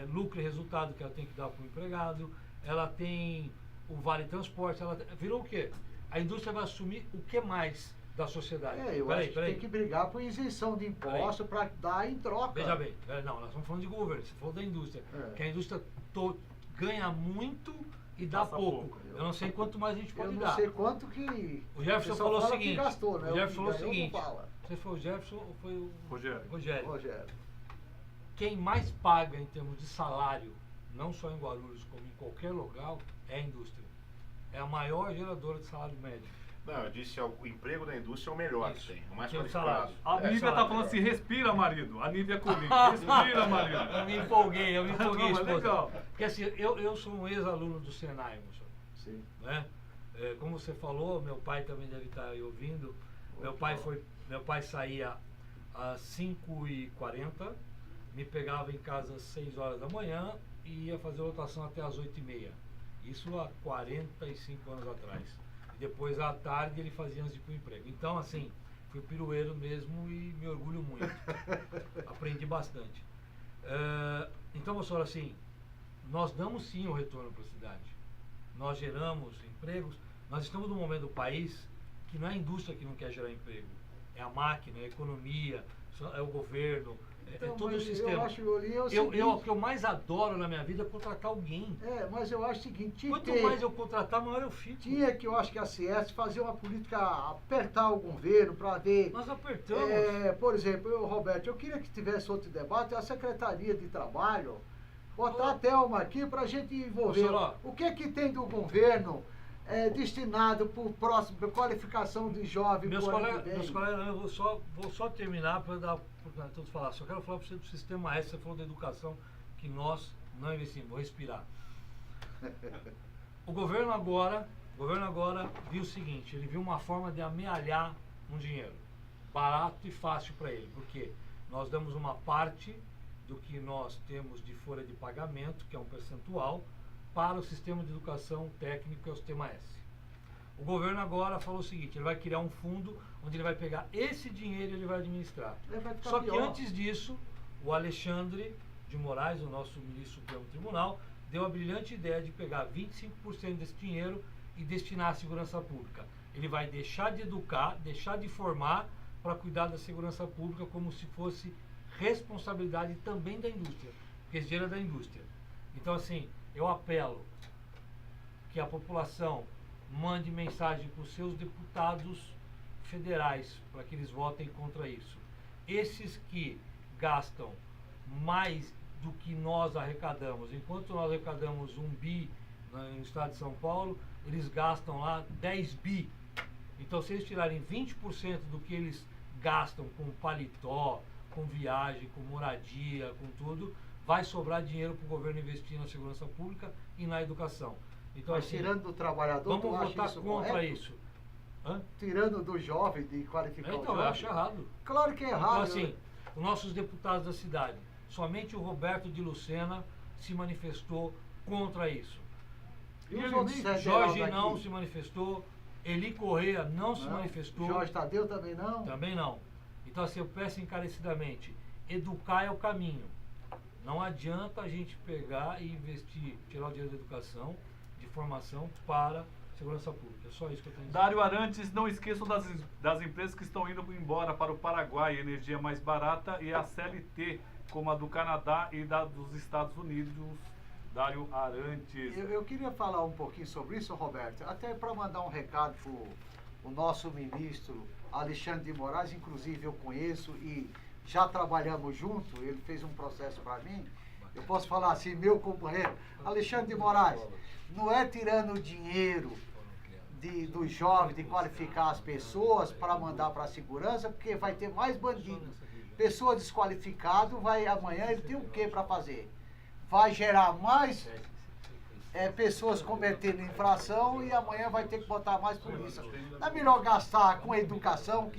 lucro e resultado que ela tem que dar para o empregado, ela tem o vale transporte, ela virou o quê? A indústria vai assumir o que mais da sociedade? Eu acho que tem que brigar por isenção de imposto para dar em troca. Veja bem, não, nós estamos falando de governo, você falou da indústria, que a indústria ganha muito e dá pouco. Eu não sei quanto mais a gente pode dar. Eu não sei quanto que... O Jefferson falou o seguinte, gastou, né? O Jefferson falou o seguinte, você foi o Jefferson ou foi o... Rogério. Quem mais paga em termos de salário, não só em Guarulhos, como em qualquer local, é a indústria. É a maior geradora de salário médio. Não, eu disse o emprego da indústria é o melhor que tem, o mais qualificado. A Nívia está falando assim, respira, marido. A Nívia Colim, respira, marido. Eu me empolguei, esposa. Legal. Porque assim, eu sou um ex-aluno do Senai, moço. Sim. Né? Como você falou, meu pai também deve estar aí ouvindo. Meu pai saía às 5h40, me pegava em casa às 6 horas da manhã e ia fazer lotação até às 8h30. Isso há 45 anos atrás. E depois, à tarde, ele fazia antes de ir para o emprego. Então, assim, fui pirueiro mesmo e me orgulho muito. Aprendi bastante. Então, professor, assim, nós damos sim o retorno para a cidade. Nós geramos empregos. Nós estamos num momento do país que não é a indústria que não quer gerar emprego. É a máquina, é a economia, é o governo, então, é todo o sistema. Eu acho, O que eu mais adoro na minha vida é contratar alguém. Mas eu acho o seguinte, quanto mais eu contratar, maior eu fico. Tinha que, eu acho que a CS fazer uma política, apertar o governo para ver... Nós apertamos. Por exemplo, Roberto, eu queria que tivesse outro debate, a Secretaria de Trabalho, botar a Thelma aqui para a gente envolver. O que tem do governo destinado para qualificação de jovem? Meus colegas, eu vou só terminar para dar oportunidade de todos falar. Só quero falar para você do Sistema S, você falou da educação, que nós não investimos. Vou respirar. O governo agora viu o seguinte, ele viu uma forma de amealhar um dinheiro barato e fácil para ele, porque nós damos uma parte do que nós temos de folha de pagamento, que é um percentual, para o sistema de educação técnico, que é o Sistema S. O governo agora falou o seguinte, ele vai criar um fundo onde ele vai pegar esse dinheiro e ele vai administrar. Só que antes disso, o Alexandre de Moraes, o nosso ministro do Supremo Tribunal, deu a brilhante ideia de pegar 25% desse dinheiro e destinar à segurança pública. Ele vai deixar de educar, deixar de formar para cuidar da segurança pública como se fosse responsabilidade também da indústria, porque esse dinheiro é da indústria. Então, assim, eu apelo que a população mande mensagem para os seus deputados federais para que eles votem contra isso. Esses que gastam mais do que nós arrecadamos, enquanto nós arrecadamos 1 bi no estado de São Paulo, eles gastam lá 10 bi. Então, se eles tirarem 20% do que eles gastam com paletó, com viagem, com moradia, com tudo, vai sobrar dinheiro para o governo investir na segurança pública e na educação. Então, mas assim, tirando do trabalhador, vamos votar contra isso. Tirando do jovem de qualificar o então, jovem. eu acho errado. Claro que é errado. Então, assim, os nossos deputados da cidade, somente o Roberto de Lucena se manifestou contra isso. Jorge não se manifestou, Eli Correia não se manifestou. Jorge Tadeu também não? Também não. Então, assim, eu peço encarecidamente, educar é o caminho. Não adianta a gente pegar e investir, tirar o dinheiro da educação, de formação para segurança pública. É só isso que eu tenho a dizer. Dário Arantes, não esqueçam das empresas que estão indo embora para o Paraguai, energia mais barata, e a CLT, como a do Canadá e da dos Estados Unidos. Dário Arantes. Eu queria falar um pouquinho sobre isso, Roberto, até para mandar um recado para o nosso ministro Alexandre de Moraes, inclusive eu conheço e já trabalhamos junto, ele fez um processo para mim. Eu posso falar assim, meu companheiro, Alexandre de Moraes, não é tirando o dinheiro dos jovens, de qualificar as pessoas para mandar para a segurança, porque vai ter mais bandidos. Pessoa desqualificada, amanhã ele tem o que para fazer? Vai gerar mais pessoas cometendo infração e amanhã vai ter que botar mais polícia. Não é melhor gastar com educação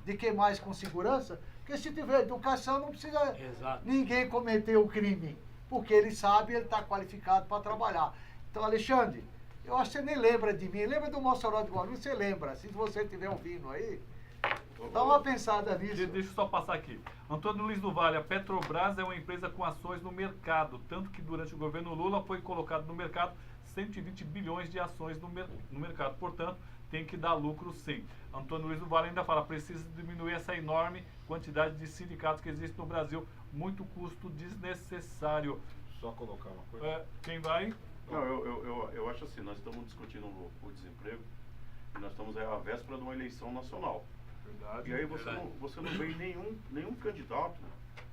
de que mais com segurança? Porque se tiver educação não precisa ninguém cometer o crime, porque ele sabe, ele está qualificado para trabalhar. Então, Alexandre, eu acho que você nem lembra de mim, lembra do Mossoró de Guarulhos, você lembra, se você estiver ouvindo aí, dá uma pensada nisso. Deixa eu só passar aqui. Antônio Luiz do Vale, a Petrobras é uma empresa com ações no mercado, tanto que durante o governo Lula foi colocado no mercado 120 bilhões de ações no mercado, portanto, tem que dar lucro sim. Antônio Luiz do Vale ainda fala, precisa diminuir essa enorme quantidade de sindicatos que existe no Brasil, muito custo desnecessário. Só colocar uma coisa. Quem vai? Não, eu acho assim, nós estamos discutindo o desemprego e nós estamos à véspera de uma eleição nacional. Verdade. E aí você não vê nenhum candidato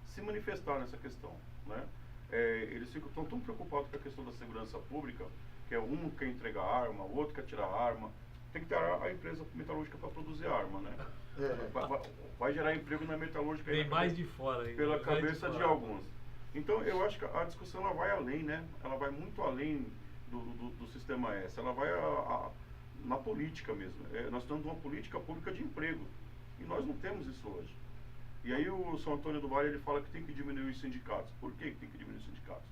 se manifestar nessa questão, né? Eles estão tão preocupados com a questão da segurança pública, que é um quer entregar arma, o outro quer tirar arma. Tem que ter a empresa metalúrgica para produzir arma, né? Vai gerar emprego na metalúrgica. Tem mais de fora aí. Pela cabeça de alguns. Então, eu acho que a discussão ela vai além, né? Ela vai muito além do sistema S. Ela vai na política mesmo. Nós temos uma política pública de emprego. E nós não temos isso hoje. E aí o São Antônio do Vale ele fala que tem que diminuir os sindicatos. Por que tem que diminuir os sindicatos?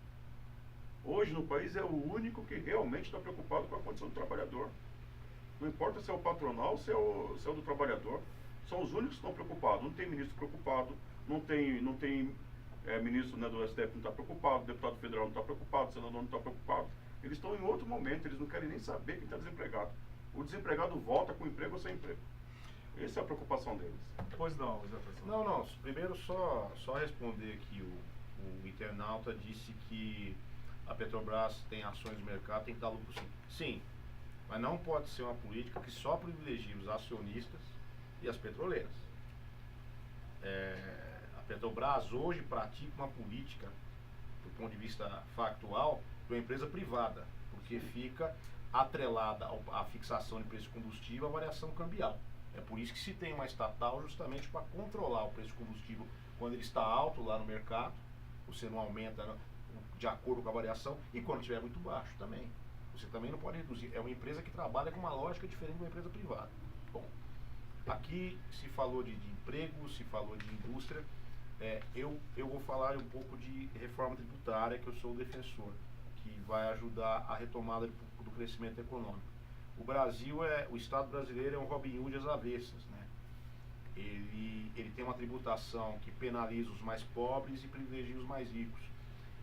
Hoje no país é o único que realmente está preocupado com a condição do trabalhador. Não importa se é o patronal ou se é o do trabalhador. São os únicos que estão preocupados. Não tem ministro preocupado, não tem ministro, né, do STF não está preocupado, deputado federal não está preocupado, senador não está preocupado. Eles estão em outro momento, eles não querem nem saber quem está desempregado. O desempregado volta com emprego ou sem emprego. Essa é a preocupação deles. Pois não, Jefferson. Não. Primeiro só responder aqui, o internauta disse que a Petrobras tem ações no mercado, tem que dar lucro sim. Sim, mas não pode ser uma política que só privilegie os acionistas e as petroleiras. A Petrobras hoje pratica uma política, do ponto de vista factual, de uma empresa privada, porque fica atrelada à fixação de preço de combustível, à variação cambial. É por isso que se tem uma estatal justamente para controlar o preço de combustível quando ele está alto lá no mercado, você não aumenta de acordo com a variação, e quando estiver muito baixo também. Você também não pode reduzir. É uma empresa que trabalha com uma lógica diferente de uma empresa privada. Bom, aqui se falou de emprego, se falou de indústria. Eu vou falar um pouco de reforma tributária, que eu sou o defensor, que vai ajudar a retomada do crescimento econômico. O Estado brasileiro é um Robin Hood às avessas, né? Ele tem uma tributação que penaliza os mais pobres e privilegia os mais ricos.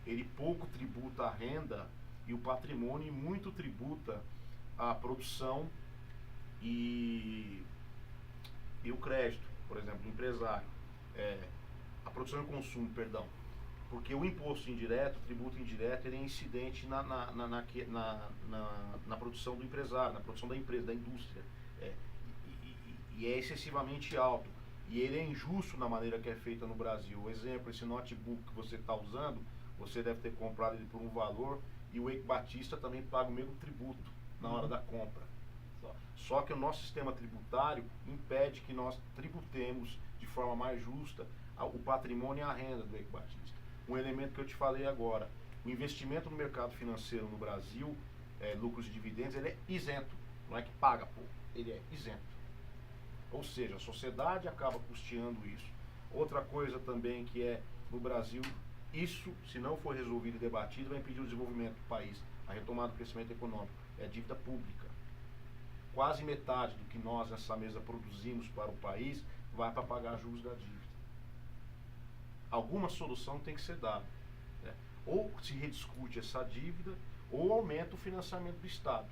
Ele pouco tributa a renda e o patrimônio, e muito tributa a produção e o crédito, por exemplo, do empresário. A produção e o consumo, perdão. Porque o imposto indireto, o tributo indireto, ele é incidente na produção do empresário, na produção da empresa, da indústria. E é excessivamente alto. E ele é injusto na maneira que é feita no Brasil. Exemplo, esse notebook que você está usando, você deve ter comprado ele por um valor, e o Eike Batista também paga o mesmo tributo na hora da compra. Só que o nosso sistema tributário impede que nós tributemos de forma mais justa o patrimônio e a renda do Eike Batista. Um elemento que eu te falei agora, o investimento no mercado financeiro no Brasil, lucros e dividendos, ele é isento. Não é que paga pouco, ele é isento. Ou seja, a sociedade acaba custeando isso. Outra coisa também que no Brasil, isso, se não for resolvido e debatido, vai impedir o desenvolvimento do país, a retomada do crescimento econômico. É a dívida pública. Quase metade do que nós nessa mesa produzimos para o país vai para pagar juros da dívida. Alguma solução tem que ser dada, né? Ou se rediscute essa dívida, ou aumenta o financiamento do Estado,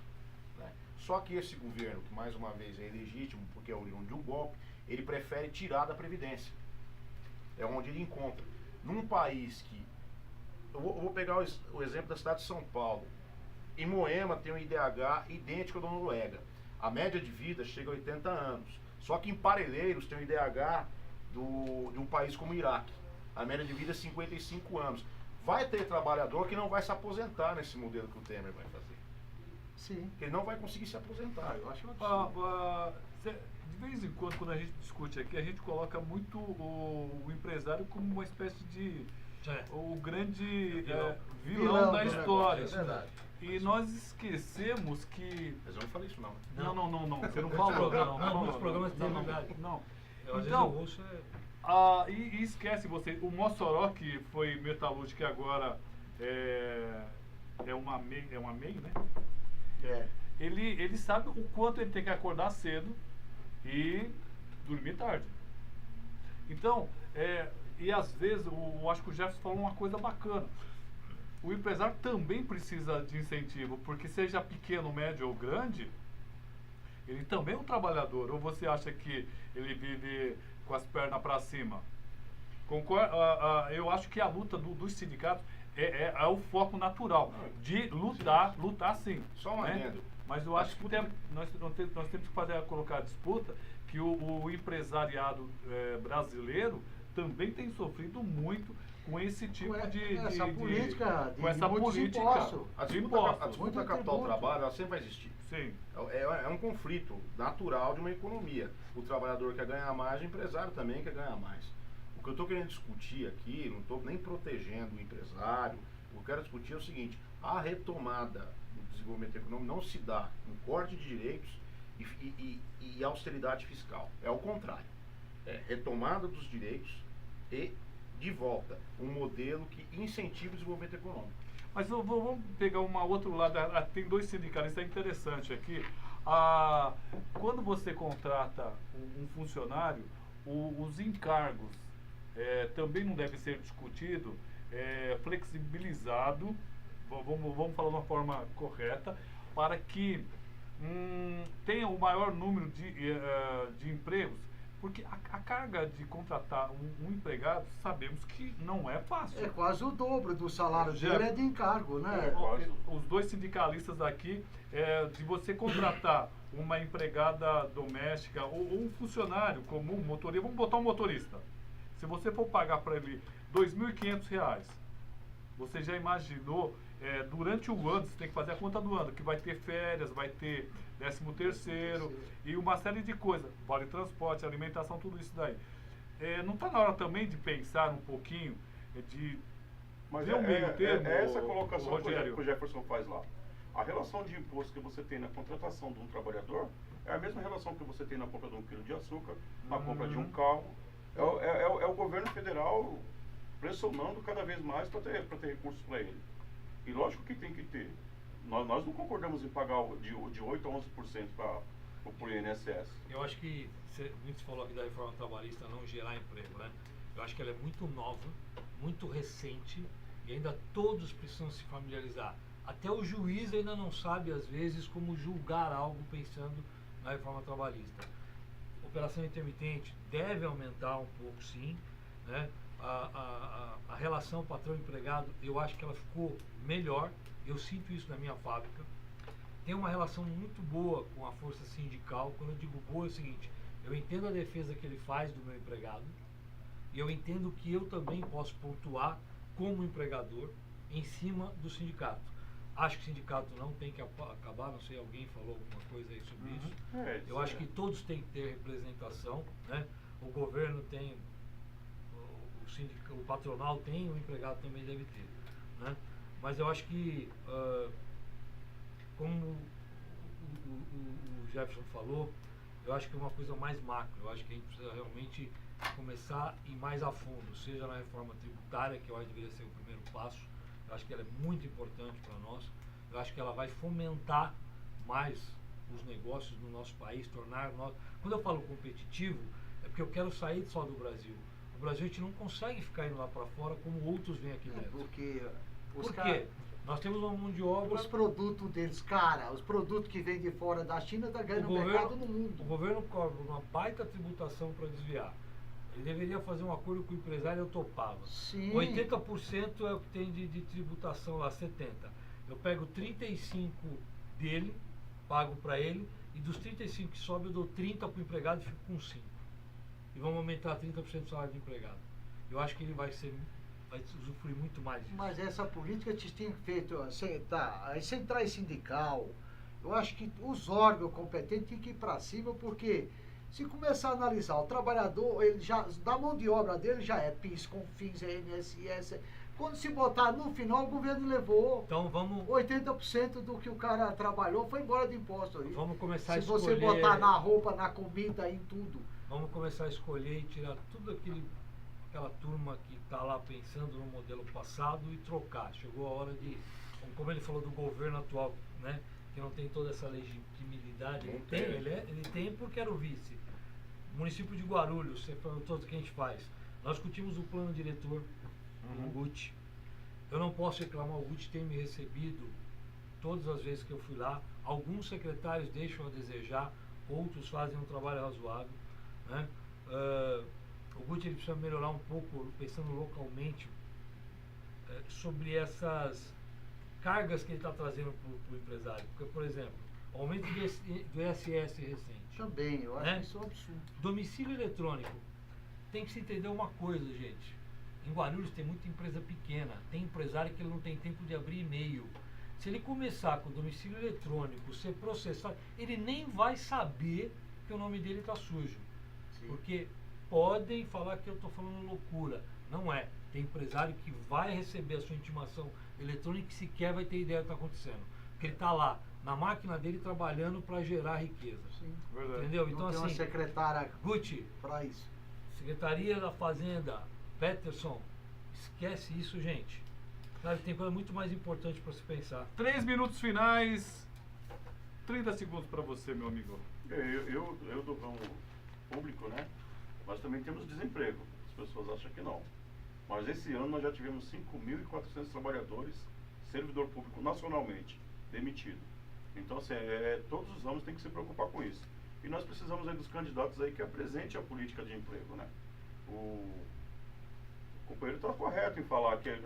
né? Só que esse governo, que mais uma vez é ilegítimo, porque é oriundo de um golpe, ele prefere tirar da Previdência. É onde ele encontra. Num país que... Eu vou pegar o exemplo da cidade de São Paulo. Em Moema tem um IDH idêntico ao da Noruega. A média de vida chega a 80 anos. Só que em Parelheiros tem um IDH de um país como o Iraque. A média de vida é 55 anos. Vai ter trabalhador que não vai se aposentar nesse modelo que o Temer vai fazer. Sim. Ele não vai conseguir se aposentar. Eu acho um absurdo. De vez em quando a gente discute aqui, a gente coloca muito o empresário como uma espécie de... o grande vilão da história. É verdade. E nós esquecemos que... Mas eu não falei isso não. Não. Você não falou. Nos programas tem verdade. Não. Às vezes eu ouço... E esquece você, o Mossoró, que foi metalúrgico, agora é uma MEI, né? Ele sabe o quanto ele tem que acordar cedo e dormir tarde. Então, e às vezes, eu acho que o Jefferson falou uma coisa bacana. O empresário também precisa de incentivo, porque seja pequeno, médio ou grande, ele também é um trabalhador. Ou você acha que ele vive com as pernas para cima? Eu acho que a luta dos sindicatos é o foco natural de lutar sim. Só um adendo. Mas eu acho que nós temos que colocar a disputa que o empresariado brasileiro também tem sofrido muito com esse tipo de política com essa política a disputa da capital do trabalho, ela sempre vai existir. Sim. É um conflito natural de uma economia. O trabalhador quer ganhar mais, o empresário também quer ganhar mais. O que eu estou querendo discutir aqui, não estou nem protegendo o empresário, o que eu quero discutir é o seguinte: a retomada do desenvolvimento econômico não se dá com corte de direitos e austeridade fiscal. É o contrário. É retomada dos direitos e, de volta, um modelo que incentiva o desenvolvimento econômico. Mas vamos pegar um outro lado. Tem dois sindicalistas interessantes aqui. Quando você contrata um funcionário, os encargos também não devem ser discutidos, flexibilizado, vamos falar de uma forma correta, para que tenha o maior número de empregos. Porque a carga de contratar um empregado, sabemos que não é fácil. É quase o dobro do salário dele é de encargo, né? Os dois sindicalistas aqui, de você contratar uma empregada doméstica ou um funcionário comum, motorista, vamos botar um motorista. Se você for pagar para ele R$2.500, você já imaginou, durante o ano, você tem que fazer a conta do ano, que vai ter férias, vai ter 13º e uma série de coisas, vale transporte, alimentação, tudo isso daí. Não está na hora também de pensar um pouquinho, de ver um meio termo, essa colocação Rogério, que o Jefferson faz lá. A relação de imposto que você tem na contratação de um trabalhador é a mesma relação que você tem na compra de 1 quilo de açúcar, na compra de um carro. É o governo federal pressionando cada vez mais para ter recursos para ele. E lógico que tem que ter. Nós não concordamos em pagar de 8% a 11% para o INSS. Eu acho que, muito falou aqui da reforma trabalhista não gerar emprego, né? Eu acho que ela é muito nova, muito recente e ainda todos precisam se familiarizar. Até o juiz ainda não sabe, às vezes, como julgar algo pensando na reforma trabalhista. Operação intermitente deve aumentar um pouco, sim, né? A relação patrão-empregado, eu acho que ela ficou melhor, eu sinto isso na minha fábrica. Tem uma relação muito boa com a força sindical. Quando eu digo boa é o seguinte, eu entendo a defesa que ele faz do meu empregado e eu entendo que eu também posso pontuar como empregador em cima do sindicato. Acho que o sindicato não tem que acabar, não sei, alguém falou alguma coisa aí sobre isso. Eu acho que todos têm que ter representação, né? O governo tem, o patronal tem, o empregado também deve ter, né? Mas eu acho que, como o Jefferson falou, eu acho que é uma coisa mais macro. Eu acho que a gente precisa realmente começar a ir mais a fundo, seja na reforma tributária, que eu acho que deveria ser o primeiro passo. Eu acho que ela é muito importante para nós. Eu acho que ela vai fomentar mais os negócios no nosso país, tornar nós... Quando eu falo competitivo, é porque eu quero sair só do Brasil. O Brasil a gente não consegue ficar indo lá para fora como outros vêm aqui dentro. Por quê? Nós temos uma mão de obra... Os produtos deles, os produtos que vêm de fora da China estão ganhando mercado no mundo. O governo cobra uma baita tributação para desviar. Ele deveria fazer um acordo com o empresário, eu topava. Sim. 80% é o que tem de tributação lá, 70%. Eu pego 35% dele, pago para ele, e dos 35% que sobe eu dou 30% para o empregado e fico com 5%. E vamos aumentar 30% do salário do empregado. Eu acho que ele vai usufruir muito mais disso. Mas essa política tinha feito, a central sindical, eu acho que os órgãos competentes têm que ir para cima, porque se começar a analisar o trabalhador, ele já, da mão de obra dele já é PIS, CONFINS, INSS. Quando se botar no final, o governo levou. Então vamos... 80% do que o cara trabalhou foi embora de imposto aí. Vamos começar a escolher... Se você botar na roupa, na comida, em tudo. Vamos começar a escolher e tirar tudo aquela turma que está lá pensando no modelo passado e trocar. Chegou a hora de, como ele falou do governo atual, né, que não tem toda essa legitimidade, ele tem porque era o vice. O município de Guarulhos, você perguntou o que a gente faz. Nós discutimos o plano diretor do GUT. Eu não posso reclamar, o GUT tem me recebido todas as vezes que eu fui lá. Alguns secretários deixam a desejar, outros fazem um trabalho razoável, né? O GUT ele precisa melhorar um pouco, pensando localmente, sobre essas cargas que ele está trazendo para o empresário. Porque, por exemplo, o aumento do ISS recente. Também, eu acho que isso é um absurdo. Domicílio eletrônico. Tem que se entender uma coisa, gente. Em Guarulhos tem muita empresa pequena. Tem empresário que ele não tem tempo de abrir e-mail. Se ele começar com o domicílio eletrônico, ser processado, ele nem vai saber que o nome dele está sujo. Sim. Porque podem falar que eu estou falando loucura. Não é. Tem empresário que vai receber a sua intimação eletrônica e sequer vai ter ideia do que está acontecendo. Porque ele está lá, na máquina dele, trabalhando para gerar riqueza. Sim. Entendeu? Então, não tem uma secretária Gucci, para isso. Secretaria da Fazenda, Peterson, esquece isso, gente. Claro que tem coisa muito mais importante para se pensar. 3 minutos finais, 30 segundos para você, meu amigo. Eu do ramo público, né? Nós também temos desemprego. As pessoas acham que não. Mas esse ano nós já tivemos 5.400 trabalhadores, servidor público nacionalmente, demitido. Então, assim, todos os anos tem que se preocupar com isso. E nós precisamos aí dos candidatos aí que apresentem a política de emprego, né? O companheiro está correto em falar que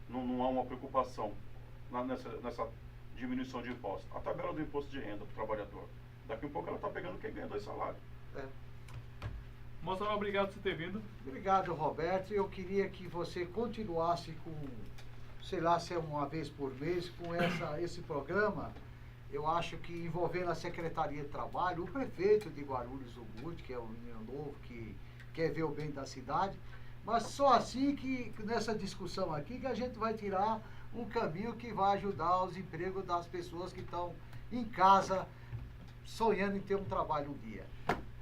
não há uma preocupação nessa diminuição de impostos. A tabela do imposto de renda para o trabalhador, daqui a pouco ela está pegando quem ganha 2 salários. Moço, obrigado por você ter vindo. Obrigado, Roberto. Eu queria que você continuasse com, sei lá, se é uma vez por mês, com esse programa. Eu acho que envolvendo a Secretaria de Trabalho, o prefeito de Guarulhos, o Guti, que é um menino novo, que quer ver o bem da cidade, mas só assim que, nessa discussão aqui, que a gente vai tirar um caminho que vai ajudar os empregos das pessoas que estão em casa, sonhando em ter um trabalho um dia.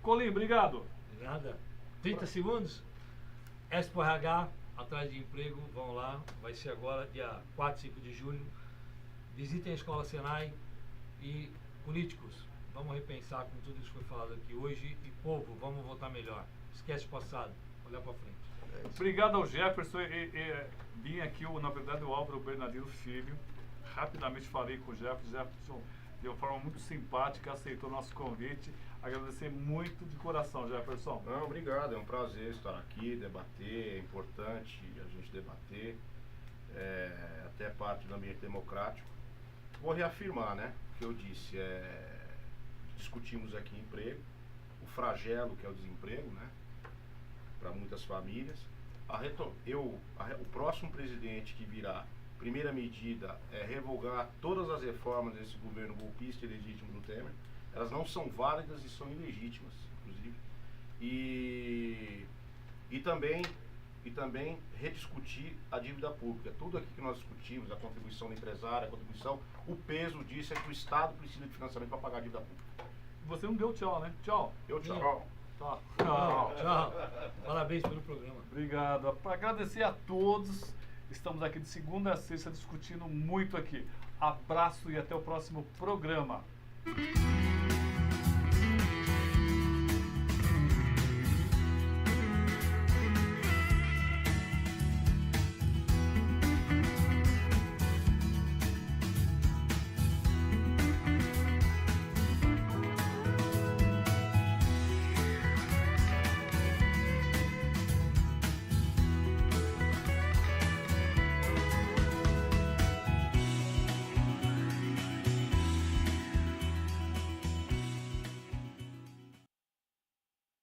Colim, obrigado. Nada. 30 segundos? Expo RH, atrás de emprego, vão lá. Vai ser agora, dia 4 e 5 de julho. Visitem a Escola Senai e políticos. Vamos repensar com tudo isso que foi falado aqui hoje. E povo, vamos votar melhor. Esquece o passado. Olhar para frente. Obrigado ao Jefferson. Vim aqui, na verdade, o Álvaro Bernardino Filho. Rapidamente falei com o Jefferson de uma forma muito simpática, aceitou o nosso convite. Agradecer muito de coração, Jefferson. Não, obrigado, é um prazer estar aqui, debater, é importante a gente debater, até parte do ambiente democrático. Vou reafirmar, né, o que eu disse, discutimos aqui emprego, o flagelo que é o desemprego, né, para muitas famílias. O próximo presidente que virá, primeira medida é revogar todas as reformas desse governo golpista e legítimo do Temer. Elas não são válidas e são ilegítimas, inclusive. E também rediscutir a dívida pública. Tudo aqui que nós discutimos, a contribuição do empresário, o peso disso é que o Estado precisa de financiamento para pagar a dívida pública. Você não deu tchau, né? Tchau. Tchau. Tchau. Parabéns pelo programa. Obrigado. Para agradecer a todos, estamos aqui de segunda a sexta discutindo muito aqui. Abraço e até o próximo programa.